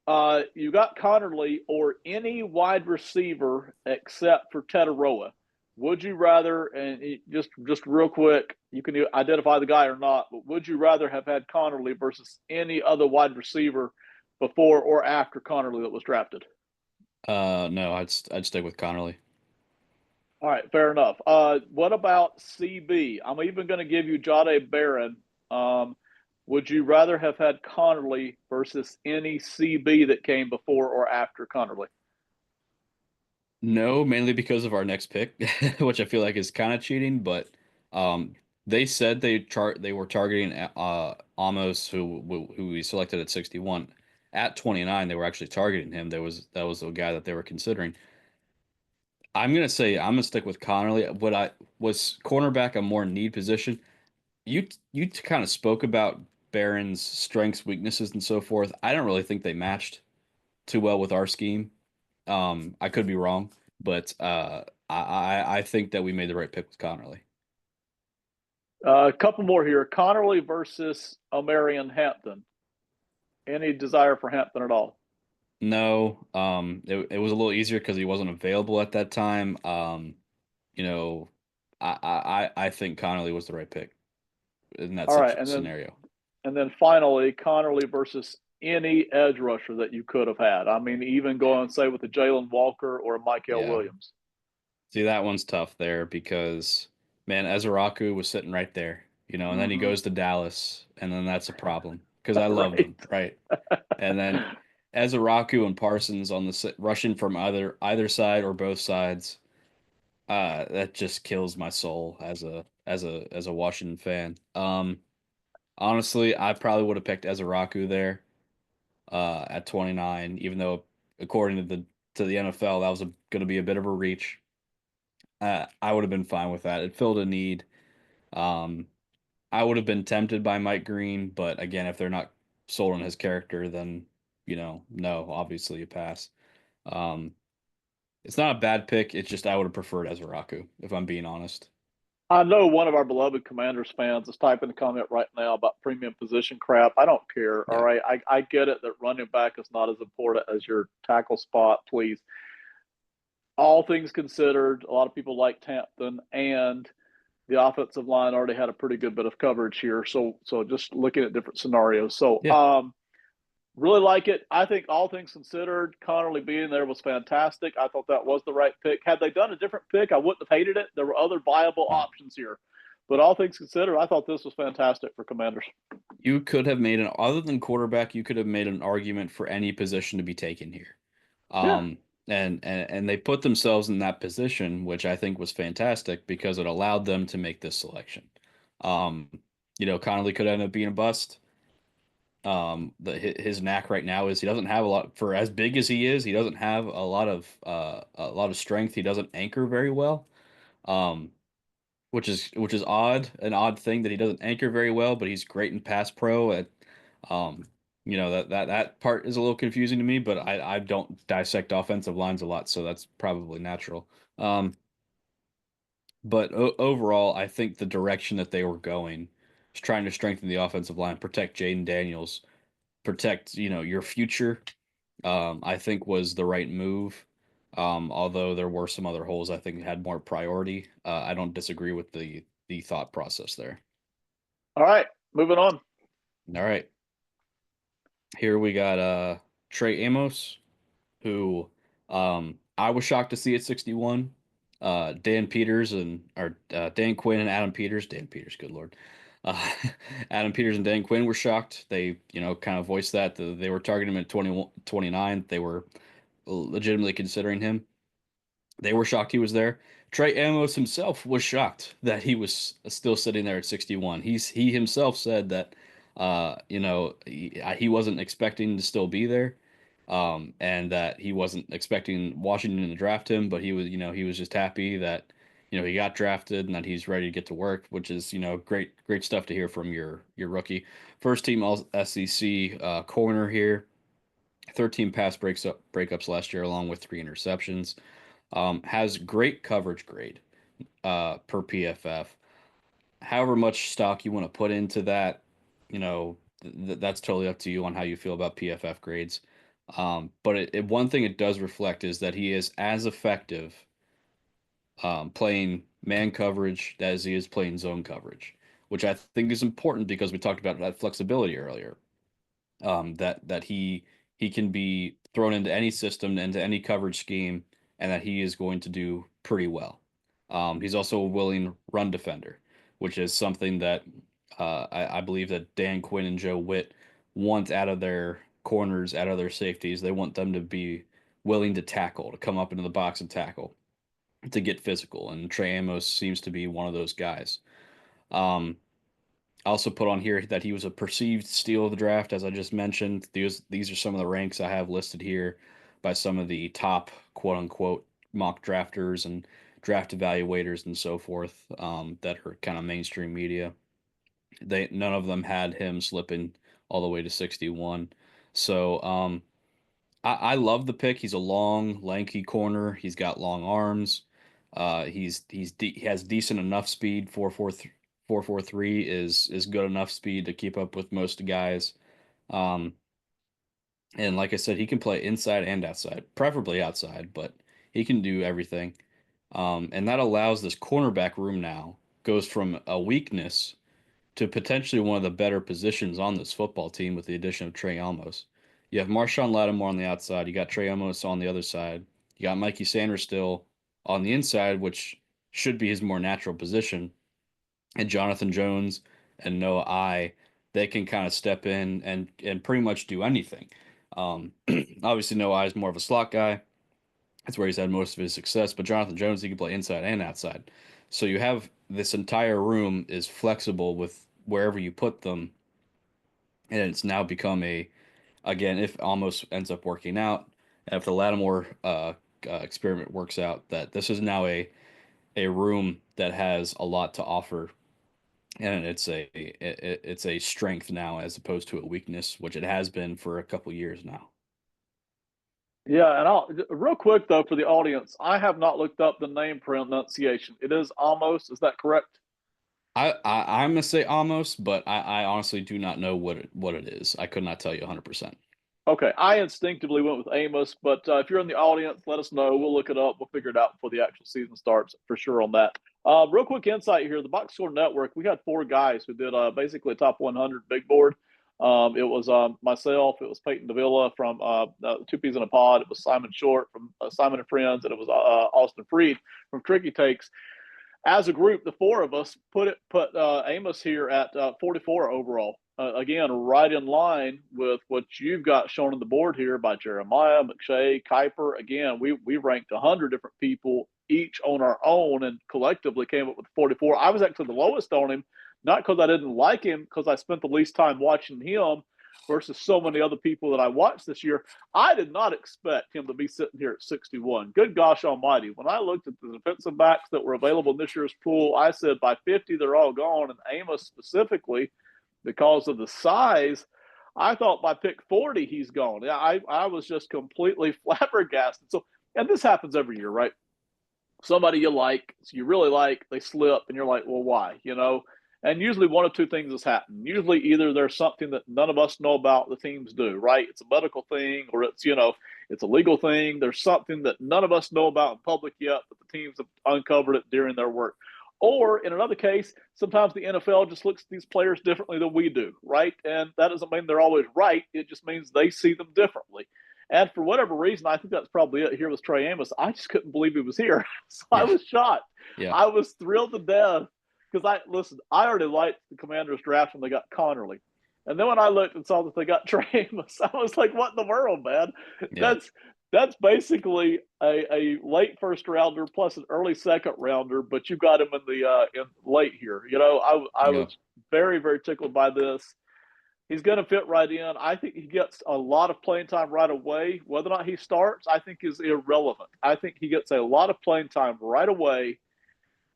You got Connerly or any wide receiver except for Tetaroa. Would you rather, and just real quick, you can identify the guy or not, but would you rather have had Connerly versus any other wide receiver before or after Connerly that was drafted? No, I'd stick with Connerly. All right, fair enough. What about CB? I'm even going to give you Jade Barron. Um, would you rather have had Connerly versus any CB that came before or after Connerly? No, mainly because of our next pick, which I feel like is kind of cheating, but um they said they were targeting Amos, who we selected at 61. At 29, they were actually targeting him. That was the guy that they were considering. I'm gonna stick with Connerly. What I was cornerback a more need position. You kind of spoke about Barron's strengths, weaknesses, and so forth. I don't really think they matched too well with our scheme. I could be wrong, but I think that we made the right pick with Connerly. A couple more here. Connerly versus Omarion Hampton. Any desire for Hampton at all? No, it was a little easier because he wasn't available at that time. You know, I think Connerly was the right pick in that All right, scenario. and then finally, Connerly versus any edge rusher that you could have had. I mean, even going say with a Jalen Walker or a Michael Yeah. Williams. See, that one's tough there because, man, Ezeraku was sitting right there, and then he Mm-hmm. goes to Dallas, and then that's a problem because I loved Right. him, right? And then Ezeraku and Parsons on rushing from either side or both sides, that just kills my soul as a Washington fan. Honestly, I probably would have picked Ezeraku there, at 29, even though according to the NFL, that was going to be a bit of a reach. I would have been fine with that. It filled a need. Um, I would have been tempted by Mike Green, but again, if they're not sold on his character, then no, obviously you pass. Um, it's not a bad pick. It's just I would have preferred Ezeraku, if I'm being honest. I know one of our beloved Commanders fans is typing a comment right now about premium position crap. I don't care. All Yeah, right. I get it that running back is not as important as your tackle spot, please. All things considered, a lot of people like Hampton, and the offensive line already had a pretty good bit of coverage here. So just looking at different scenarios. So yeah, really like it. I think all things considered, Connerly being there was fantastic. I thought that was the right pick. Had they done a different pick, I wouldn't have hated it. There were other viable no. options here. But all things considered, I thought this was fantastic for Commanders. You could have other than quarterback, you could have made an argument for any position to be taken here. Yeah. and they put themselves in that position, which I think was fantastic because it allowed them to make this selection. Um, Connolly could end up being a bust. His knack right now is he doesn't have a lot for as big as he is. He doesn't have a lot of strength. He doesn't anchor very well. Um, which is an odd thing that he doesn't anchor very well, but he's great in pass pro. Um, that part is a little confusing to me, but I don't dissect offensive lines a lot, so that's probably natural. But overall, I think the direction that they were going is trying to strengthen the offensive line, protect Jaden Daniels, protect your future. I think was the right move. Although there were some other holes I think had more priority. I don't disagree with the thought process there. All right, moving on. All right, here we got Trey Amos, who I was shocked to see at 61. Dan Quinn and Adam Peters. Dan Peters, good lord. Uh, Adam Peters and Dan Quinn were shocked. They, kind of voiced that they were targeting him at 21, 29. They were legitimately considering him. They were shocked he was there. Trey Amos himself was shocked that he was still sitting there at 61. He himself said that he wasn't expecting to still be there. And that he wasn't expecting Washington to draft him, but he was just happy that he got drafted and that he's ready to get to work, which is great stuff to hear from your rookie. First team All SEC corner here. 13 breakups last year, along with 3 interceptions. Has great coverage grade per PFF. However much stock you want to put into that, that's totally up to you on how you feel about PFF grades. But one thing it does reflect is that he is as effective playing man coverage as he is playing zone coverage, which I think is important because we talked about that flexibility earlier. That he can be thrown into any system, into any coverage scheme, and that he is going to do pretty well. He's also a willing run defender, which is something that I believe that Dan Quinn and Joe Witt want out of their corners, out of their safeties. They want them to be willing to tackle, to come up into the box and tackle, to get physical. And Trey Amos seems to be one of those guys. Um, I also put on here that he was a perceived steal of the draft, as I just mentioned. These are some of the ranks I have listed here by some of the top quote unquote mock drafters and draft evaluators and so forth that are kind of mainstream media. None of them had him slipping all the way to 61. So I love the pick. He's a long, lanky corner. He's got long arms. He has decent enough speed. 4.43 is good enough speed to keep up with most guys. Um, and like I said, he can play inside and outside, preferably outside, but he can do everything. And that allows this cornerback room now goes from a weakness to potentially one of the better positions on this football team with the addition of Trey Amos. You have Marshawn Lattimore on the outside. You got Trey Amos on the other side. You got Mikey Sanders still on the inside, which should be his more natural position. And Jonathan Jones and Noah I, they can kind of step in and pretty much do anything. Obviously, Noah I is more of a slot guy. That's where he's had most of his success. But Jonathan Jones, he can play inside and outside. So you have this entire room is flexible with wherever you put them, and it's now become again, if almost ends up working out, if the Lattimore experiment works out, that this is now a room that has a lot to offer, and it's a strength now as opposed to a weakness, which it has been for a couple years now. Yeah, and I'll real quick though for the audience, I have not looked up the name pronunciation. It is almost, is that correct? I'm gonna say almost, but I honestly do not know what it is. I could not tell you 100%. Okay, I instinctively went with Amos, but if you're in the audience, let us know. We'll look it up. We'll figure it out before the actual season starts for sure on that. Real quick insight here: the Box Score Network. We had 4 guys who did basically a top 100 big board. It was myself. It was Peyton Davila from Two Peas in a Pod. It was Simon Short from Simon and Friends, and it was Austin Freed from Tricky Takes. As a group, the 4 of us put Amos here at 44 overall. again, right in line with what you've got shown on the board here by Jeremiah, McShay, Kuiper. Again, we ranked 100 different people each on our own and collectively came up with 44. I was actually the lowest on him, not because I didn't like him, because I spent the least time watching him versus so many other people that I watched this year. I did not expect him to be sitting here at 61. Good gosh almighty. When I looked at the defensive backs that were available in this year's pool, I said by 50, they're all gone. And Amos specifically, because of the size, I thought by pick 40, he's gone. I was just completely flabbergasted. So, and this happens every year, right? Somebody you really like, they slip, and you're like, well, why? And usually one of two things has happened. Usually either there's something that none of us know about the teams do, right? It's a medical thing, or it's a legal thing. There's something that none of us know about in public yet, but the teams have uncovered it during their work. Or in another case, sometimes the NFL just looks at these players differently than we do, right? And that doesn't mean they're always right. It just means they see them differently. And for whatever reason, I think that's probably it here with Trey Amos. I just couldn't believe he was here. So I Yeah. was shocked. Yeah. I was thrilled to death because I already liked the Commanders draft when they got Connerly. And then when I looked and saw that they got Trey Amos, I was like, what in the world, man? Yeah. That's basically a late first rounder plus an early second rounder, but you got him in late here. I Yeah. was very, very tickled by this. He's going to fit right in. I think he gets a lot of playing time right away. Whether or not he starts, I think is irrelevant. I think he gets a lot of playing time right away.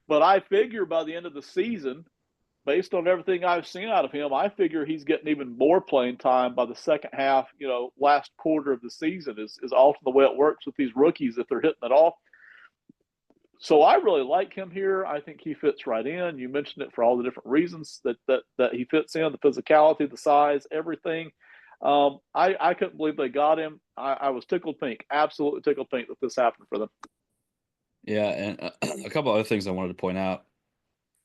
But I figure by the end of the season, based on everything I've seen out of him, I figure he's getting even more playing time by the second half, last quarter of the season is often the way it works with these rookies if they're hitting it off. So I really like him here. I think he fits right in. You mentioned it for all the different reasons that he fits in, the physicality, the size, everything. I couldn't believe they got him. I was tickled pink, absolutely tickled pink that this happened for them. Yeah, and a couple other things I wanted to point out.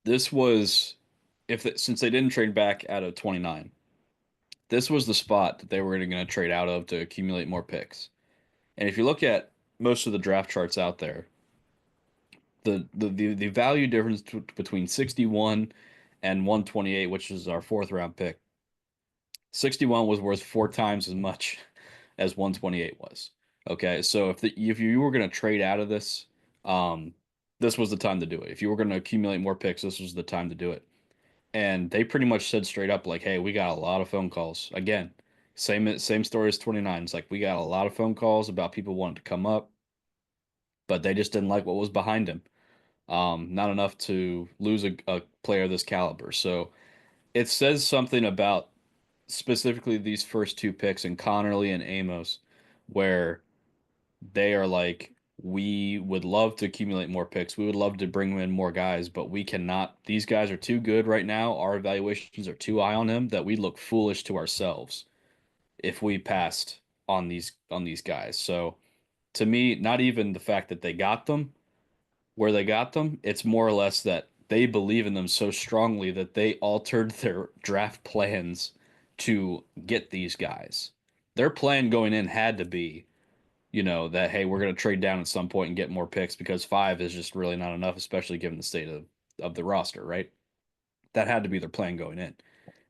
This was since they didn't trade back out of 29, this was the spot that they were going to trade out of to accumulate more picks. And if you look at most of the draft charts out there, the value difference between 61 and 128, which is our fourth round pick, 61 was worth 4 times as much as 128 was. Okay, so if you were going to trade out of this, this was the time to do it. If you were going to accumulate more picks, this was the time to do it. And they pretty much said straight up, like, "Hey, we got a lot of phone calls." Again, same story as 29. It's like we got a lot of phone calls about people wanting to come up, but they just didn't like what was behind him. Not enough to lose a player of this caliber. So it says something about specifically these first two picks in Connerly and Amos, where they are like, we would love to accumulate more picks. We would love to bring in more guys, but we cannot. These guys are too good right now. Our evaluations are too high on them that we'd look foolish to ourselves if we passed on these guys. So to me, not even the fact that they got them where they got them, it's more or less that they believe in them so strongly that they altered their draft plans to get these guys. Their plan going in had to be, that, hey, we're going to trade down at some point and get more picks because 5 is just really not enough, especially given the state of the roster, right? That had to be their plan going in.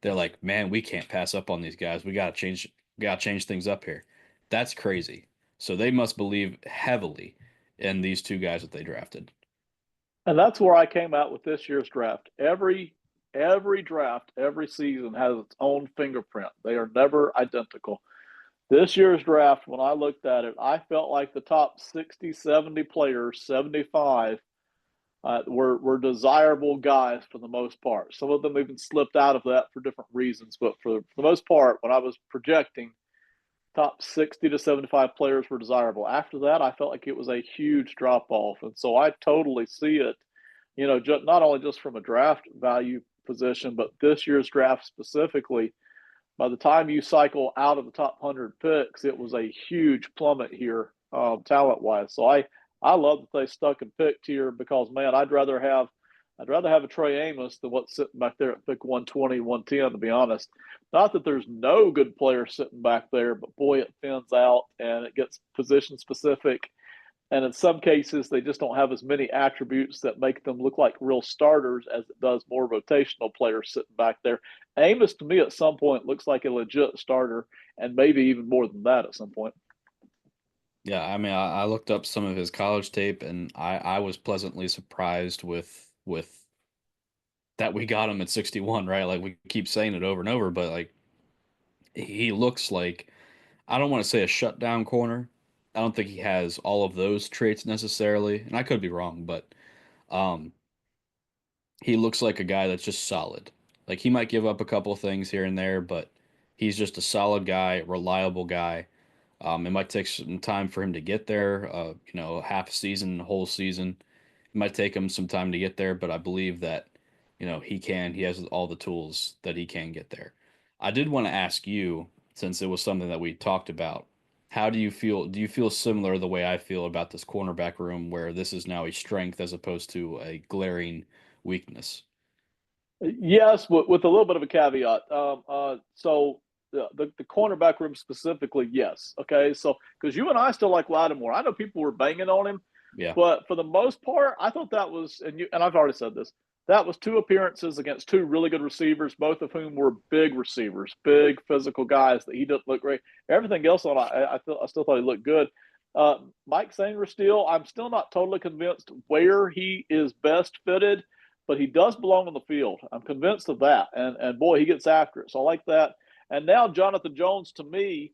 They're like, man, we can't pass up on these guys. We gotta change things up here. That's crazy. So they must believe heavily in these two guys that they drafted. And that's where I came out with this year's draft. Every draft, every season has its own fingerprint. They are never identical. This year's draft, when I looked at it, I felt like the top 60, 70 players, 75, were desirable guys for the most part. Some of them even slipped out of that for different reasons, but for the most part, when I was projecting, top 60 to 75 players were desirable. After that, I felt like it was a huge drop off. And so I totally see it, not only just from a draft value position, but this year's draft specifically. By the time you cycle out of the top 100 picks, it was a huge plummet here, talent wise. So I love that they stuck and picked here because, man, I'd rather have a Trey Amos than what's sitting back there at pick 120, 110, to be honest. Not that there's no good players sitting back there, but boy, it thins out and it gets position specific. And in some cases, they just don't have as many attributes that make them look like real starters as it does more rotational players sitting back there. Amos, to me, at some point, looks like a legit starter, and maybe even more than that at some point. Yeah, I mean, I looked up some of his college tape, and I was pleasantly surprised with that we got him at 61, right? Like we keep saying it over and over, but like he looks like I don't want to say a shutdown corner. I don't think he has all of those traits necessarily, and I could be wrong, but um, he looks like a guy that's just solid. Like he might give up a couple things here and there, but he's just a solid guy, reliable guy. It might take some time for him to get there, half a season, whole season. It might take him some time to get there, but I believe that, he has all the tools that he can get there. I did want to ask you, since it was something that we talked about, how do you feel? Do you feel similar the way I feel about this cornerback room, where this is now a strength as opposed to a glaring weakness? Yes, with a little bit of a caveat. So the cornerback room specifically, yes. Okay, so because you and I still like Lattimore, I know people were banging on him, Yeah, but for the most part, I thought that was and I've already said this. That was two appearances against two really good receivers, both of whom were big receivers, big physical guys that he didn't look great. Everything else on I still thought he looked good. Mike Sanger still, I'm still not totally convinced where he is best fitted, but he does belong on the field. I'm convinced of that. And boy, he gets after it. So I like that. And now Jonathan Jones, to me,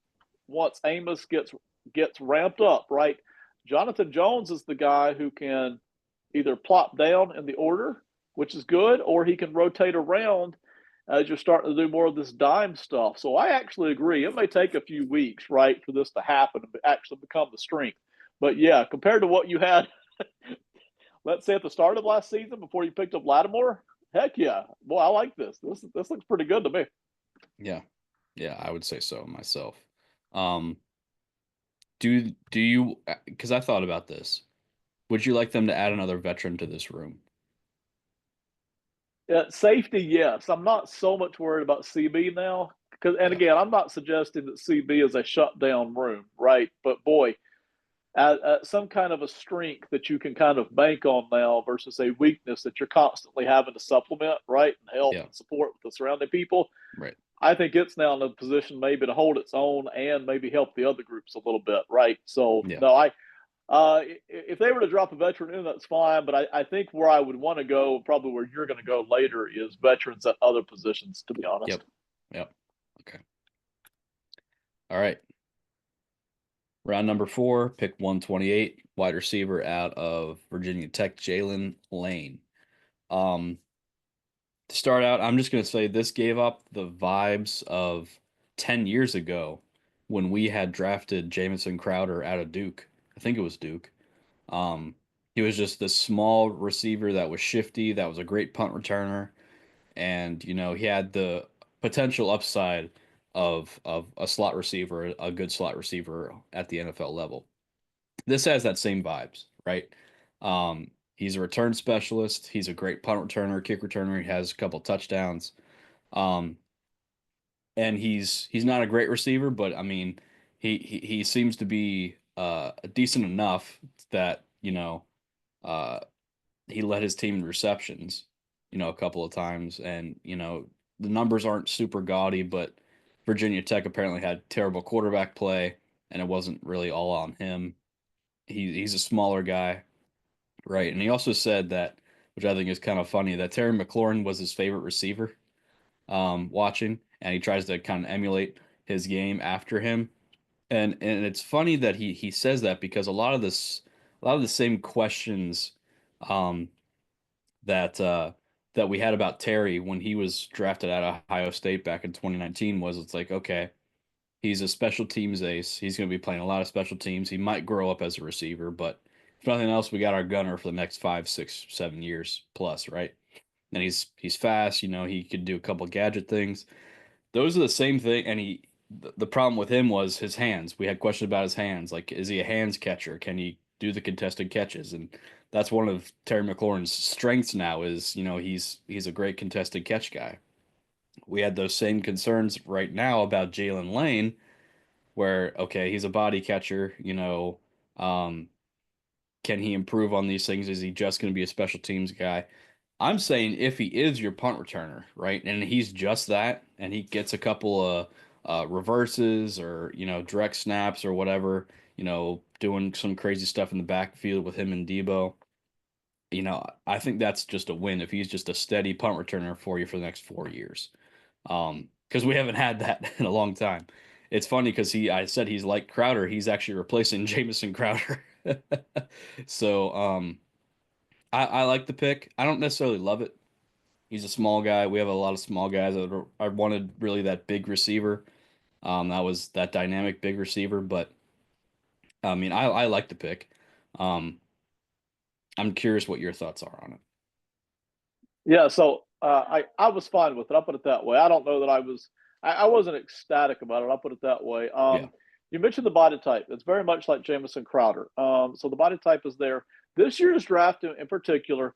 once Amos gets ramped up, right? Jonathan Jones is the guy who can either plop down in the order, which is good, or he can rotate around as you're starting to do more of this dime stuff. So I actually agree. It may take a few weeks, right, for this to happen and actually become the strength. But yeah, compared to what you had, let's say at the start of last season before you picked up Lattimore, heck yeah, boy, I like this. This looks pretty good to me. yeah, yeah. I would say so myself. Um, do you? Because I thought about this. Would you like them to add another veteran to this room? Safety, yes. I'm not so much worried about CB now because, and Yeah, again, I'm not suggesting that CB is a shutdown room, right? But boy, at some kind of a strength that you can kind of bank on now versus a weakness that you're constantly having to supplement, right, and help yeah, and support with the surrounding people. right. I think it's now in a position maybe to hold its own and maybe help the other groups a little bit, right? So Yeah, no, if they were to drop a veteran in, that's fine. But I think where I would want to go, probably where you're going to go later, is veterans at other positions. To be honest. yep, yep. Okay. All right. Round number four, pick 128, wide receiver out of Virginia Tech, Jalen Lane. Um, to start out, I'm just going to say this gave up the vibes of 10 years ago when we had drafted Jamison Crowder out of Duke. I think it was Duke. Um, he was just this small receiver that was shifty, that was a great punt returner, and he had the potential upside of a slot receiver, a good slot receiver at the NFL level. This has that same vibes, right? He's a return specialist. He's a great punt returner, kick returner. He has a couple touchdowns. Um, and he's not a great receiver, but I mean, he seems to be decent enough that uh, he led his team in receptions, a couple of times, and the numbers aren't super gaudy, but Virginia Tech apparently had terrible quarterback play, and it wasn't really all on him. He's a smaller guy, right? And he also said that, which I think is kind of funny, that Terry McLaurin was his favorite receiver, watching, and he tries to kind of emulate his game after him. And it's funny that he says that because a lot of the same questions um, that we had about Terry when he was drafted out of Ohio State back in 2019 was it's like, okay, he's a special teams ace. He's going to be playing a lot of special teams. He might grow up as a receiver, but if nothing else, we got our gunner for the next 5, 6, 7 years plus, right? And he's fast. He could do a couple gadget things. Those are the same thing. And the problem with him was his hands. We had questions about his hands. Like, is he a hands catcher? Can he do the contested catches? And that's one of Terry McLaurin's strengths now is, he's a great contested catch guy. We had those same concerns right now about Jalen Lane, where, okay, he's a body catcher, um, Can he improve on these things? Is he just going to be a special teams guy? I'm saying if he is your punt returner, right, and he's just that, and he gets a couple of reverses or direct snaps or whatever, doing some crazy stuff in the backfield with him and Debo. I think that's just a win if he's just a steady punt returner for you for the next 4 years. Because we haven't had that in a long time. It's funny because I said he's like Crowder. He's actually replacing Jamison Crowder. So, I like the pick. I don't necessarily love it. He's a small guy. We have a lot of small guys. I wanted really that big receiver. That was that dynamic big receiver. But I mean, I like the pick. Um, I'm curious what your thoughts are on it. Yeah, so I was fine with it. I'll put it that way. I don't know that I wasn't ecstatic about it. I'll put it that way. Yeah, You mentioned the body type. It's very much like Jamison Crowder. So the body type is there. This year's draft in particular,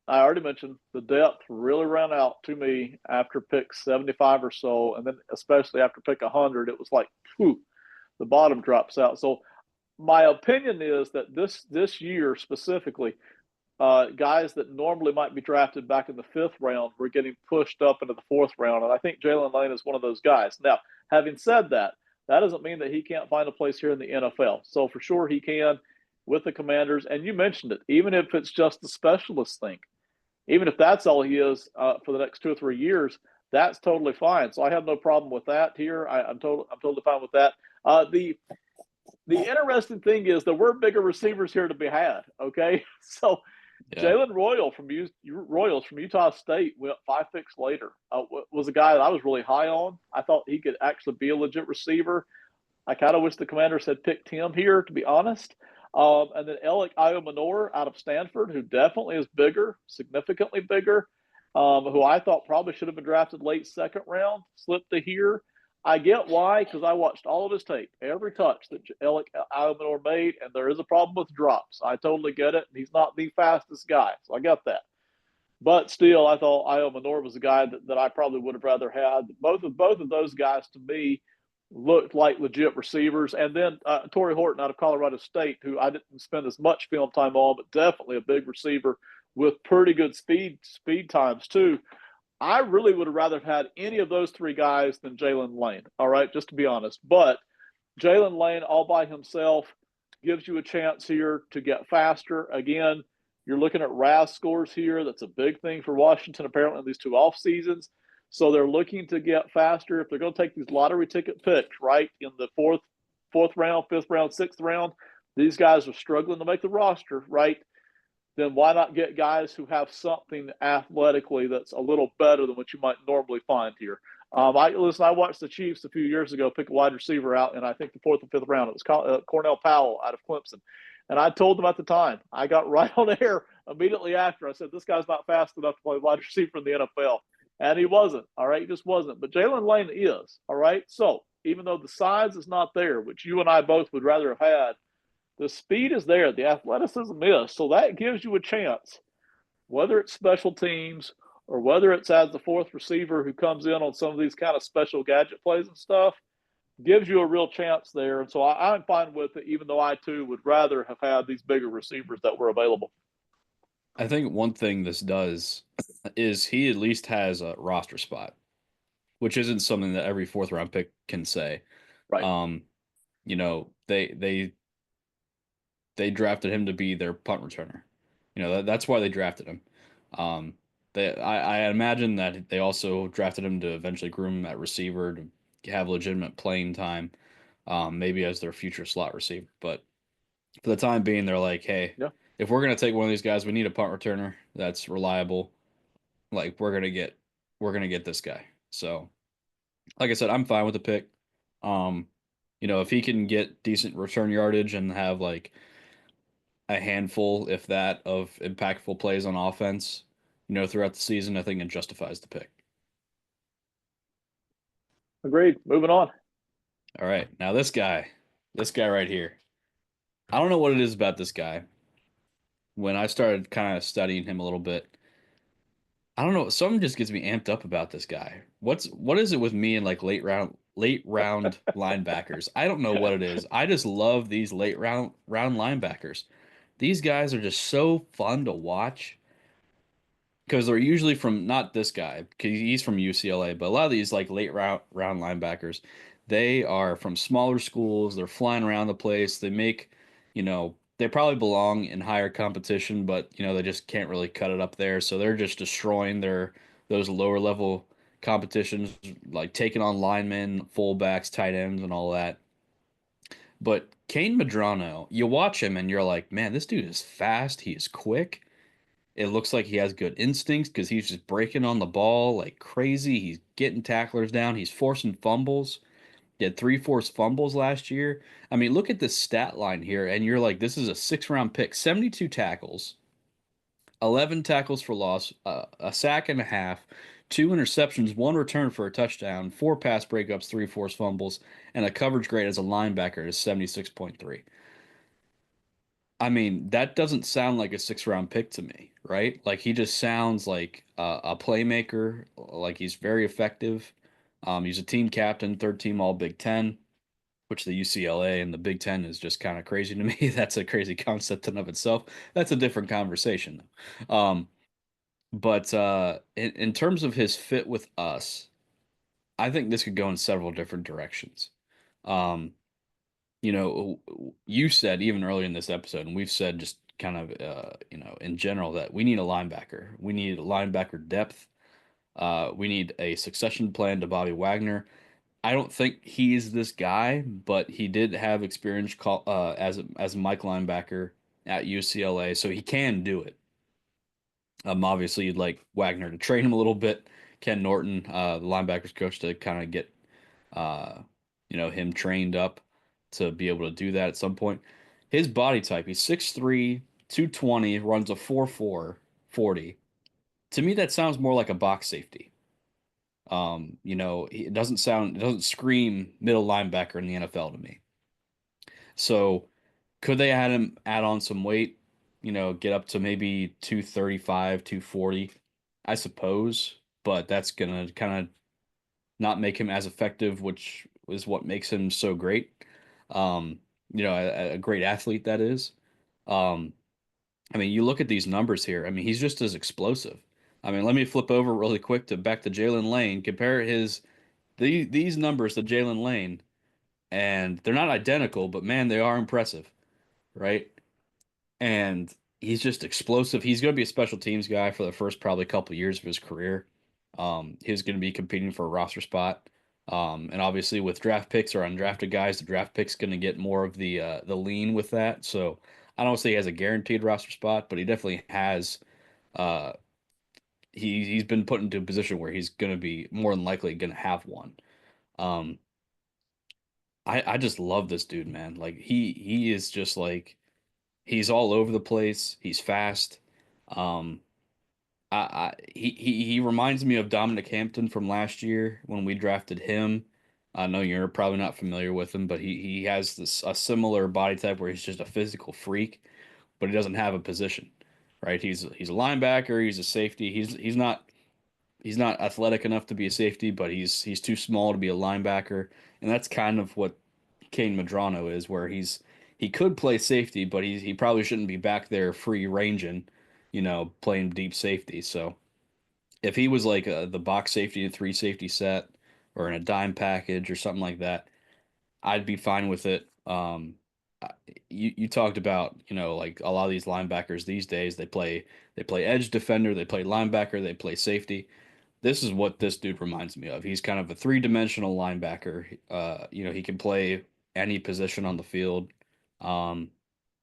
I already mentioned the depth really ran out to me after pick 75 or so, and then especially after pick 100, it was like, phew, the bottom drops out. So my opinion is that this year specifically, guys that normally might be drafted back in the fifth round were getting pushed up into the fourth round. And I think Jalen Lane is one of those guys. Now, having said that, that doesn't mean that he can't find a place here in the NFL. So for sure he can with the Commanders. And you mentioned it, even if it's just the specialist thing, even if that's all he is for the next 2 or 3 years, that's totally fine. So I have no problem with that here. I'm totally fine with that. The interesting thing is there were bigger receivers here to be had. Okay, so yeah. Jalen Royals from Utah State went 5 picks later. Was a guy that I was really high on. I thought he could actually be a legit receiver. I kind of wish the Commanders had picked him here, to be honest. And then Alec Iomanor out of Stanford, who definitely is bigger, significantly bigger, who I thought probably should have been drafted late second round, slipped to here. I get why, because I watched all of his tape, every touch that Alec Iomanor made, and there is a problem with drops. I totally get it. He's not the fastest guy, so I got that. But still, I thought Io Manor was a guy that I probably would have rather had. Both of those guys to me looked like legit receivers. And then Torrey Horton out of Colorado State, who I didn't spend as much film time on, but definitely a big receiver with pretty good speed times too. I really would have rather had any of those three guys than Jalen Lane. All right, just to be honest. But Jalen Lane all by himself gives you a chance here to get faster. Again, you're looking at RAS scores here. That's a big thing for Washington, apparently, in these two off seasons. So they're looking to get faster. If they're going to take these lottery ticket picks, right, in the fourth round, fifth round, sixth round, these guys are struggling to make the roster, right? Then why not get guys who have something athletically that's a little better than what you might normally find here? I watched the Chiefs a few years ago pick a wide receiver out in I think the fourth and fifth round. It was Cornell Powell out of Clemson, and I told them at the time. I got right on air immediately after. I said this guy's not fast enough to play wide receiver in the NFL, and he wasn't. All right, he just wasn't. But Jalen Lane is. All right, so even though the size is not there, which you and I both would rather have had, the speed is there, the athleticism is. So that gives you a chance, whether it's special teams or whether it's as the fourth receiver who comes in on some of these kind of special gadget plays and stuff, gives you a real chance there. And so I'm fine with it, even though I too would rather have had these bigger receivers that were available. I think one thing this does is he at least has a roster spot, which isn't something that every fourth round pick can say. Right. Um, they drafted him to be their punt returner. That's why they drafted him. Um, I imagine that they also drafted him to eventually groom him at receiver to have legitimate playing time, maybe as their future slot receiver. But for the time being, they're like, hey, Yeah. if we're gonna take one of these guys, we need a punt returner that's reliable. Like we're gonna get this guy. So, like I said, I'm fine with the pick. Um, if he can get decent return yardage and have like a handful, if that, of impactful plays on offense, throughout the season, I think it justifies the pick. Agreed. Moving on. All right. Now this guy right here. I don't know what it is about this guy. When I started kind of studying him a little bit, I don't know, something just gets me amped up about this guy. What is it with me and like late round linebackers? I don't know what it is. I just love these late round linebackers These guys are just so fun to watch because they're usually from not this guy because he's from UCLA, but a lot of these like late round linebackers, they are from smaller schools. They're flying around the place. They make, they probably belong in higher competition, but they just can't really cut it up there. So they're just destroying their those lower level competitions, like taking on linemen, fullbacks, tight ends, and all that. But Kane Madrano, you watch him and you're like, man, this dude is fast. He is quick. It looks like he has good instincts because he's just breaking on the ball like crazy. He's getting tacklers down. He's forcing fumbles. He had three forced fumbles last year. I mean, look at this stat line here, and you're like, this is a 6 round pick, 72 tackles, 11 tackles for loss, a sack and a half, two interceptions, one return for a touchdown, four pass breakups, three forced fumbles, and a coverage grade as a linebacker is 76.3. I mean, that doesn't sound like a 6 round pick to me, right? Like he just sounds like a playmaker, like he's very effective. He's a team captain, third team All Big Ten, which the UCLA and the Big Ten is just kind of crazy to me. That's a crazy concept in of itself. That's a different conversation, though. But in terms of his fit with us, I think this could go in several different directions. Um, you said even earlier in this episode, and we've said just kind of, in general that we need a linebacker. We need linebacker depth. We need a succession plan to Bobby Wagner. I don't think he's this guy, but he did have experience as a Mike linebacker at UCLA, so he can do it. Obviously, you'd like Wagner to train him a little bit. Ken Norton, the linebackers coach, to kind of get uh, him trained up to be able to do that at some point. His body type, he's 6'3", 220, runs a 4'4", 40. To me, that sounds more like a box safety. It doesn't scream middle linebacker in the NFL to me. So could they add on some weight, get up to maybe 235, 240, I suppose, but that's gonna kind of not make him as effective, which is what makes him so great. A great athlete that is. Um, I mean, you look at these numbers here. I mean, he's just as explosive. I mean, let me flip over really quick to back to Jalen Lane. Compare these numbers to Jalen Lane, and they're not identical, but man, they are impressive, right? And he's just explosive. He's going to be a special teams guy for the first probably couple years of his career. He's going to be competing for a roster spot. And obviously with draft picks or undrafted guys, the draft pick's going to get more of the lean with that. So I don't say he has a guaranteed roster spot, but he definitely has. Uh, he's been put into a position where he's going to be more than likely going to have one. Um, I just love this dude, man. Like he is just like he's all over the place. He's fast. Um, he reminds me of Dominic Hampton from last year when we drafted him. I know you're probably not familiar with him, but he has this a similar body type where he's just a physical freak, but he doesn't have a position, right? He's a linebacker, he's a safety. He's not athletic enough to be a safety, but he's too small to be a linebacker, and that's kind of what Kane Madrano is, where he could play safety, but he probably shouldn't be back there free ranging, playing deep safety. So if he was like the box safety and three safety set, or in a dime package or something like that, I'd be fine with it. You talked about like a lot of these linebackers these days they play edge defender, they play linebacker, they play safety. This is what this dude reminds me of. He's kind of a three-dimensional linebacker. He can play any position on the field. Um,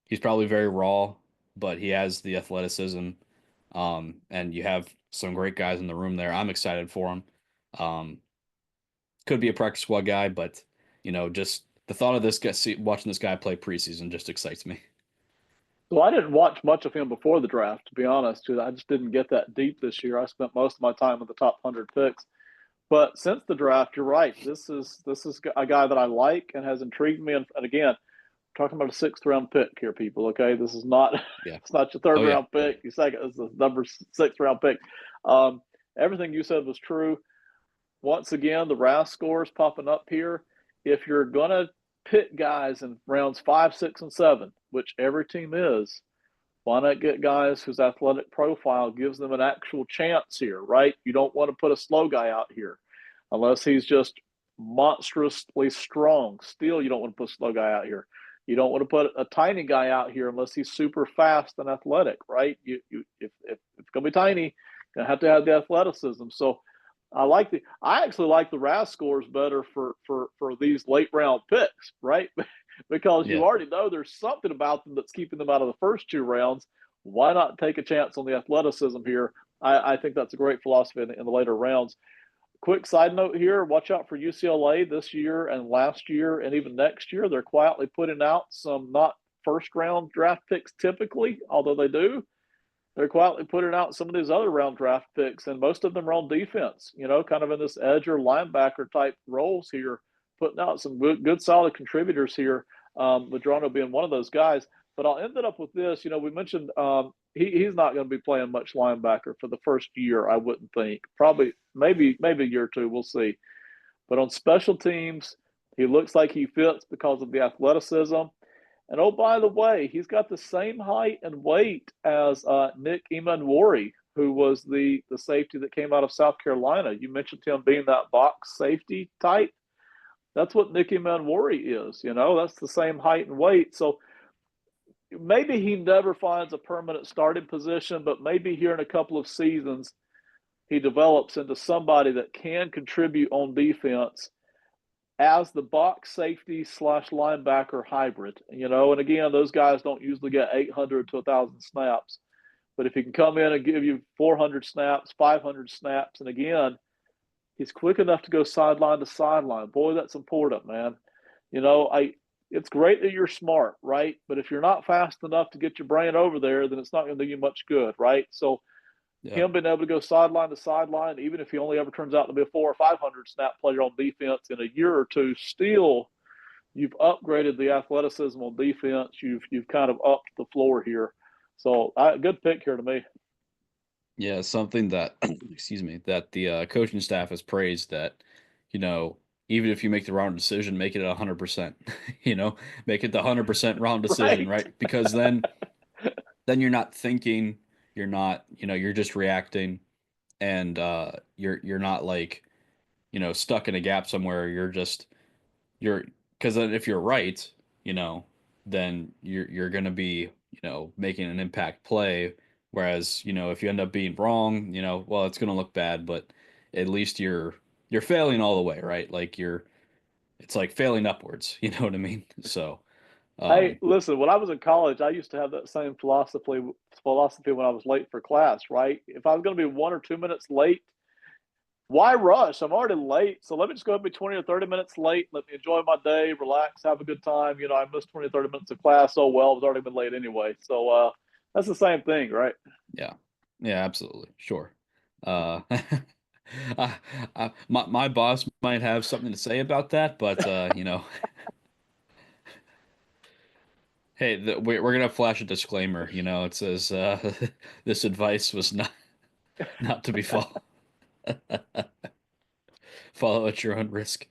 he's probably very raw, but he has the athleticism. And you have some great guys in the room there. I'm excited for him. Um, could be a practice squad guy, but just the thought of this guy, watching this guy play preseason just excites me. So I didn't watch much of him before the draft, to be honest. I just didn't get that deep this year. I spent most of my time with the top 100 picks. But since the draft, you're right. This is a guy that I like and has intrigued me. And again, talking about a sixth round pick here, people. Okay, this is not Yeah. it's not your third Oh yeah. round pick. Your second is the number sixth round pick. Um, Everything you said was true. Once again, the RAS scores popping up here. If you're gonna pick guys in rounds 5, 6, and 7, which every team is, Why not get guys whose athletic profile gives them an actual chance here, right? You don't want to put a slow guy out here unless he's just monstrously strong. Still, you don't want to put a slow guy out here. You don't want to put a tiny guy out here unless he's super fast and athletic, right? If it's going to be tiny, you're going to have the athleticism. So I actually like the RAS scores better for these late round picks, right? Because you Yeah. already know there's something about them that's keeping them out of the first 2 rounds. Why not take a chance on the athleticism here? I think that's a great philosophy in the later rounds. Quick side note here, watch out for UCLA this year and last year and even next year. They're quietly putting out some not first round draft picks typically, although they do. They're quietly putting out some of these other round draft picks, and most of them are on defense, kind of in this edge or linebacker type roles here, putting out some good solid contributors here. Madrono being one of those guys. But I'll end it up with this. We mentioned he's not going to be playing much linebacker for the first year, I wouldn't think. Probably, maybe a year or two, we'll see. But on special teams, he looks like he fits because of the athleticism. And oh, by the way, he's got the same height and weight as Nick Emanwori, who was the safety that came out of South Carolina. You mentioned him being that box safety type. That's what Nick Emanwori is. That's the same height and weight. So maybe he never finds a permanent starting position, but maybe here in a couple of seasons, he develops into somebody that can contribute on defense as the box safety slash linebacker hybrid. And again, those guys don't usually get 800 to 1,000 snaps. But if he can come in and give you 400 snaps, 500 snaps, and again, he's quick enough to go sideline to sideline. Boy, that's important, man. It's great that you're smart, right? But if you're not fast enough to get your brain over there, then it's not going to do you much good, right? So Yeah. him being able to go sideline to sideline, even if he only ever turns out to be a 400 or 500 snap player on defense in a year or two, still you've upgraded the athleticism on defense. You've kind of upped the floor here. So good pick here to me. Yeah, something that, excuse me, that the coaching staff has praised that, you know, even if you make the wrong decision, make it 100%, make it the 100% wrong decision, Right. right? Because then you're not thinking, you're not, you're just reacting, and you're not like, stuck in a gap somewhere. You're because then if you're right, you know, then you're going to be, making an impact play. Whereas, if you end up being wrong, well, it's going to look bad, but at least you're failing all the way, right? Like it's like failing upwards. You know what I mean? So, Hey, um, listen, when I was in college, I used to have that same philosophy when I was late for class, right? If I was going to be 1 or 2 minutes late, why rush? I'm already late. So let me just go and be 20 or 30 minutes late. Let me enjoy my day, relax, have a good time. I missed 20 or 30 minutes of class. Oh, well, I was already been late anyway. So that's the same thing, right? yeah, yeah, absolutely, sure. Uh, my boss might have something to say about that, but hey, we're gonna flash a disclaimer. It says this advice was not to be follow at your own risk.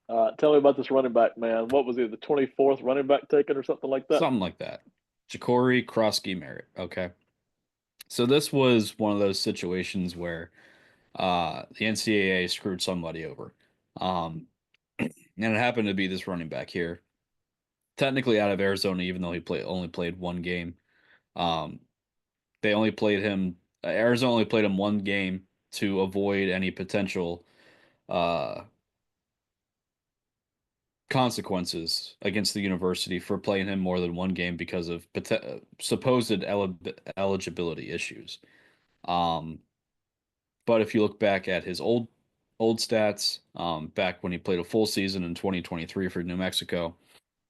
Tell me about this running back, man. What was he, the 24th running back taken or something like that? Something like that. Ja'Cory Krosky Merritt. Okay, so this was one of those situations where the NCAA screwed somebody over, um, and it happened to be this running back here, technically out of Arizona, even though he only played one game. Um, they only played him. Arizona only played him one game to avoid any potential uh, consequences against the university for playing him more than one game because of supposed eligibility issues. Um, but if you look back at his old stats, back when he played a full season in 2023 for New Mexico,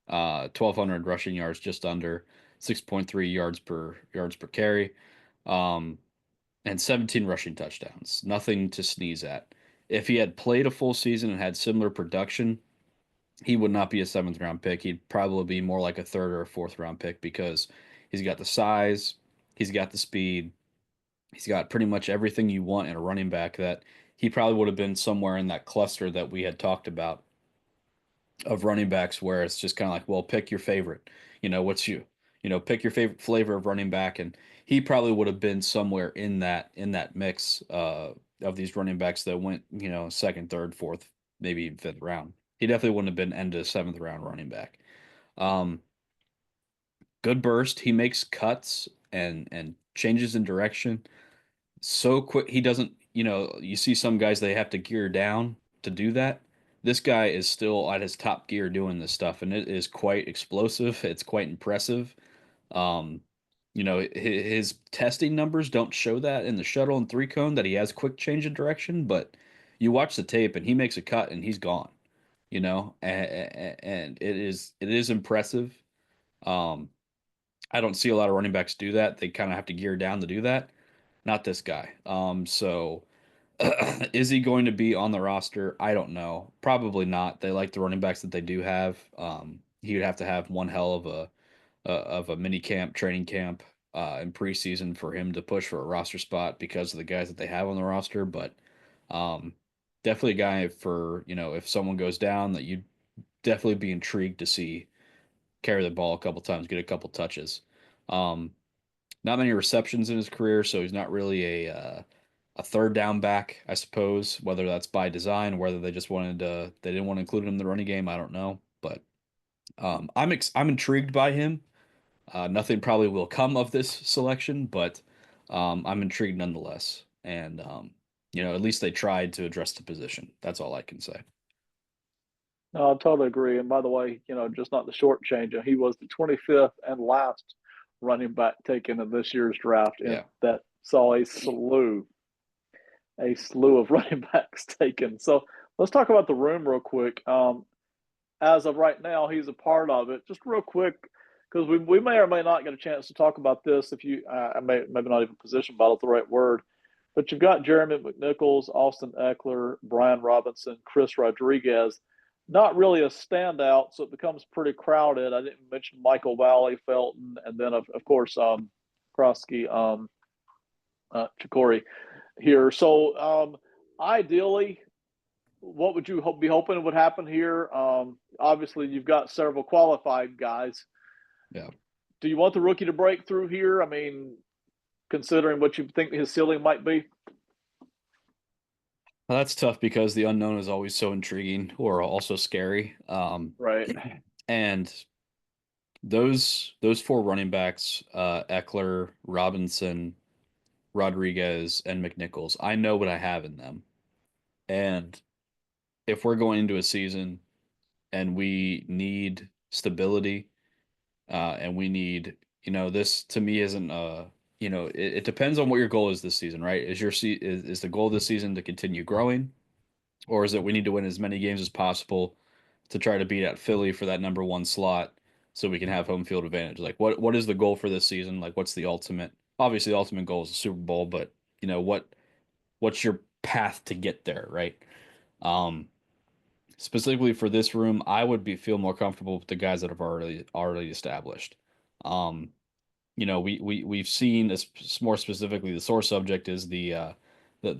1,200 rushing yards, just under 6.3 yards per carry, um, and 17 rushing touchdowns. Nothing to sneeze at. If he had played a full season and had similar production, he would not be a seventh round pick. He'd probably be more like a third or a fourth round pick because he's got the size, he's got the speed, he's got pretty much everything you want in a running back that he probably would have been somewhere in that cluster that we had talked about of running backs where it's just kind of like, well, pick your favorite. What's Pick your favorite flavor of running back, and he probably would have been somewhere in that mix of these running backs that went, second, third, fourth, maybe even fifth round. He definitely wouldn't have been end of seventh round running back. Um, Good burst. He makes cuts and changes in direction so quick. He doesn't, you see some guys they have to gear down to do that. This guy is still at his top gear doing this stuff, and it is quite explosive. It's quite impressive. Um, his testing numbers don't show that in the shuttle and three cone that he has quick change of direction, but you watch the tape and he makes a cut and he's gone, and it is impressive. Um, I don't see a lot of running backs do that. They kind of have to gear down to do that. Not this guy. So is he going to be on the roster? I don't know. Probably not. They like the running backs that they do have. He would have to have one hell of a mini camp, training camp, in preseason for him to push for a roster spot because of the guys that they have on the roster. But um, definitely a guy for if someone goes down that you'd definitely be intrigued to see carry the ball a couple times, get a couple touches. Um, Not many receptions in his career, so he's not really a third down back, I suppose. Whether that's by design, whether they just they didn't want to include him in the running game, I don't know. But I'm intrigued by him. Nothing probably will come of this selection, but I'm intrigued nonetheless. And at least they tried to address the position. That's all I can say. No, I totally agree. And by the way, just not the short change. He was the 25th and last running back taken in this year's draft, and Yeah. that saw a slew of running backs taken. So let's talk about the room real quick. As of right now, he's a part of it. Just real quick, because we may or may not get a chance to talk about this if you, maybe not even position battle is the right word, but you've got Jeremy McNichols, Austin Eckler, Brian Robinson, Chris Rodriguez. Not really a standout, so it becomes pretty crowded. I didn't mention Michael Valley, Felton, and then of course Krosky, Chikori here. So ideally, what would you be hoping would happen here? Obviously, you've got several qualified guys. Yeah. Do you want the rookie to break through here? I mean, considering what you think his ceiling might be. Well, that's tough because the unknown is always so intriguing or also scary. Right. And those four running backs, Eckler, Robinson, Rodriguez, and McNichols, I know what I have in them. And if we're going into a season and we need stability, and we need, this to me isn't it depends on what your goal is this season, right? Is the goal this season to continue growing, or is it we need to win as many games as possible to try to beat out Philly for that number one slot so we can have home field advantage? Like what is the goal for this season? Like what's the ultimate? Obviously, the ultimate goal is the Super Bowl, but what's your path to get there, right? Um, Specifically for this room, I would feel more comfortable with the guys that have already established. Um, we've seen as more specifically the sore subject is the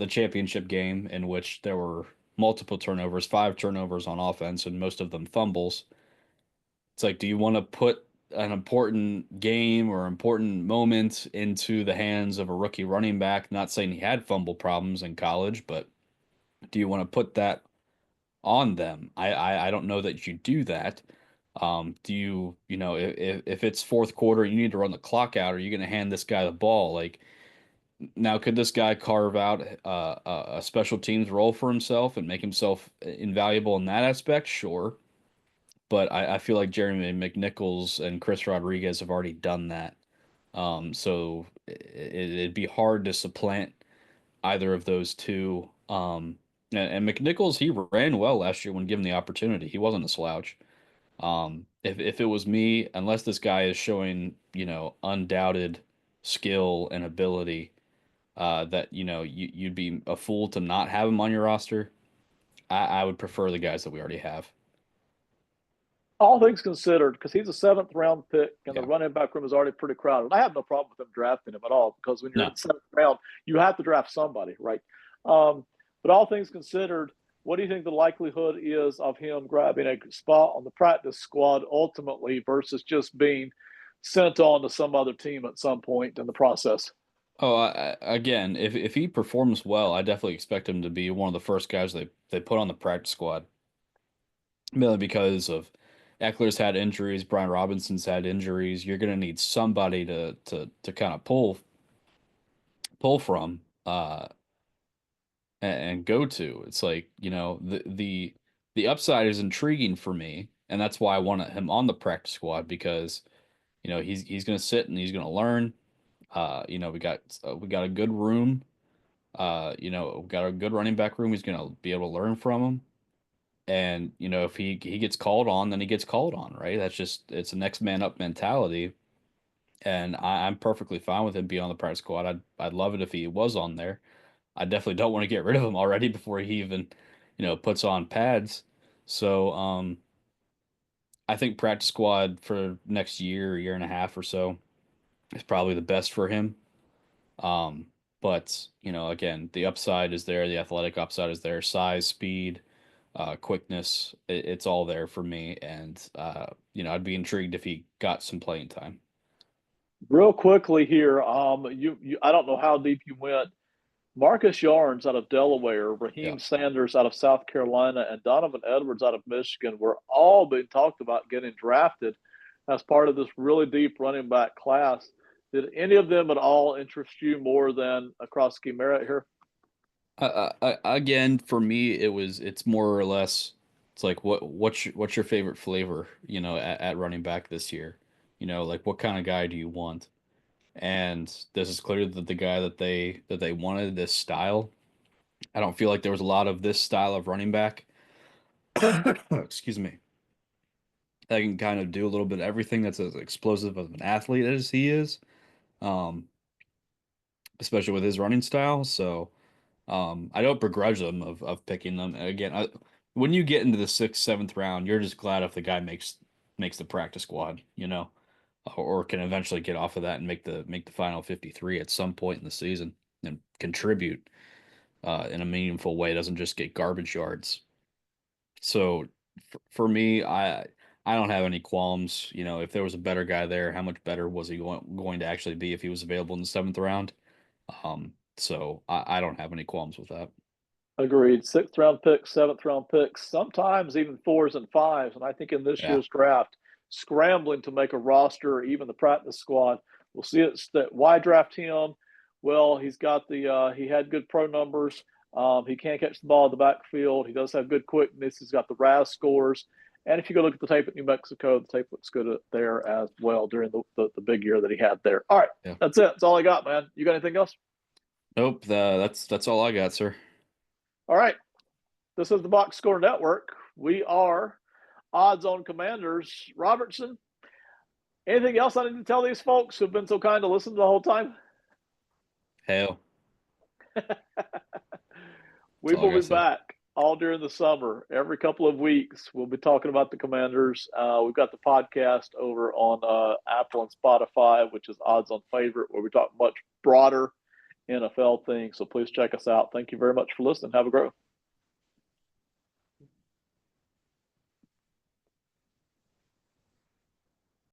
championship game in which there were multiple turnovers, five turnovers on offense, and most of them fumbles. It's like, do you want to put an important game or important moment into the hands of a rookie running back? Not saying he had fumble problems in college, but do you want to put that on them? I don't know that you do that. Do you, if it's fourth quarter, you need to run the clock out. Are you going to hand this guy the ball? Like, now, could this guy carve out a special teams role for himself and make himself invaluable in that aspect? Sure. But I feel like Jeremy McNichols and Chris Rodriguez have already done that. So it'd be hard to supplant either of those two. And McNichols, he ran well last year when given the opportunity. He wasn't a slouch. If it was me, unless this guy is showing, undoubted skill and ability, that you'd be a fool to not have him on your roster. I would prefer the guys that we already have. All things considered, because he's a seventh round pick and the Yeah. running back room is already pretty crowded. I have no problem with them drafting him at all because when you're in No. the seventh round, you have to draft somebody, right? But all things considered, what do you think the likelihood is of him grabbing a spot on the practice squad ultimately versus just being sent on to some other team at some point in the process. Oh, again, if he performs well, I definitely expect him to be one of the first guys they put on the practice squad. Mainly because of Eckler's had injuries, Brian Robinson's had injuries. You're going to need somebody to kind of pull from and go to. It's like, the upside is intriguing for me, and that's why I want him on the practice squad because, he's going to sit and he's going to learn. We got a good room. We got a good running back room. He's going to be able to learn from him. And, if he gets called on, then he gets called on, right? It's a next man up mentality. And I'm perfectly fine with him being on the practice squad. I'd love it if he was on there. I definitely don't want to get rid of him already before he even, puts on pads. So, I think practice squad for next year and a half or so is probably the best for him. Um, but, again, the upside is there, the athletic upside is there, size, speed, quickness, it's all there for me. And, I'd be intrigued if he got some playing time. Real quickly here, I don't know how deep you went. Marcus Yarns out of Delaware, Yeah. Raheem Sanders out of South Carolina, and Donovan Edwards out of Michigan were all being talked about getting drafted as part of this really deep running back class. Did any of them at all interest you more than Akroski Merritt here? Again, for me, it's more or less, it's like what's your favorite flavor, at running back this year? Like what kind of guy do you want? And this is clearly the guy that they wanted, this style. I don't feel like there was a lot of this style of running back. Excuse me. That can kind of do a little bit of everything that's as explosive of an athlete as he is, um, especially with his running style. So I don't begrudge them of picking them. Again, when you get into the sixth, seventh round, you're just glad if the guy makes the practice squad, or can eventually get off of that and make the final 53 at some point in the season and contribute in a meaningful way. Doesn't just get garbage yards. So for me, I don't have any qualms. If there was a better guy there, how much better was he going to actually be if he was available in the seventh round? So I don't have any qualms with that. Agreed. Sixth round picks, seventh round picks, sometimes even fours and fives. And I think in this Yeah. year's draft, scrambling to make a roster or even the practice squad, we'll see it's that why draft him? Well, he had good pro numbers. He can catch the ball in the backfield. He does have good quickness. He's got the RAS scores. And if you go look at the tape at New Mexico, the tape looks good there as well during the big year that he had there. All right, Yeah. that's it. That's all I got, man. You got anything else? Nope. That's all I got, sir. All right. This is the Box Score Network. We are Odds On Commanders. Robertson, anything else I need to tell these folks who've been so kind to listen the whole time? Hell, We that's all I will gotta be say. back all during the summer. Every couple of weeks, we'll be talking about the Commanders. We've got the podcast over on Apple and Spotify, which is Odds On Favorite, where we talk much broader NFL things. So please check us out. Thank you very much for listening. Have a great one.